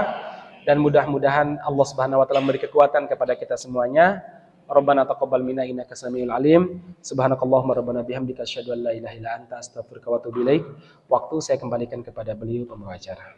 dan mudah-mudahan Allah Subhanahu wa taala memberi kekuatan kepada kita semuanya. Rabbana taqabbal minna innaka samiul alim. Subhanakallahumma rabbana bihamdika asyhadu an la ilaha illa anta astaghfiruka wa atubu ilaik. Waktu saya kembalikan kepada beliau pembawa acara.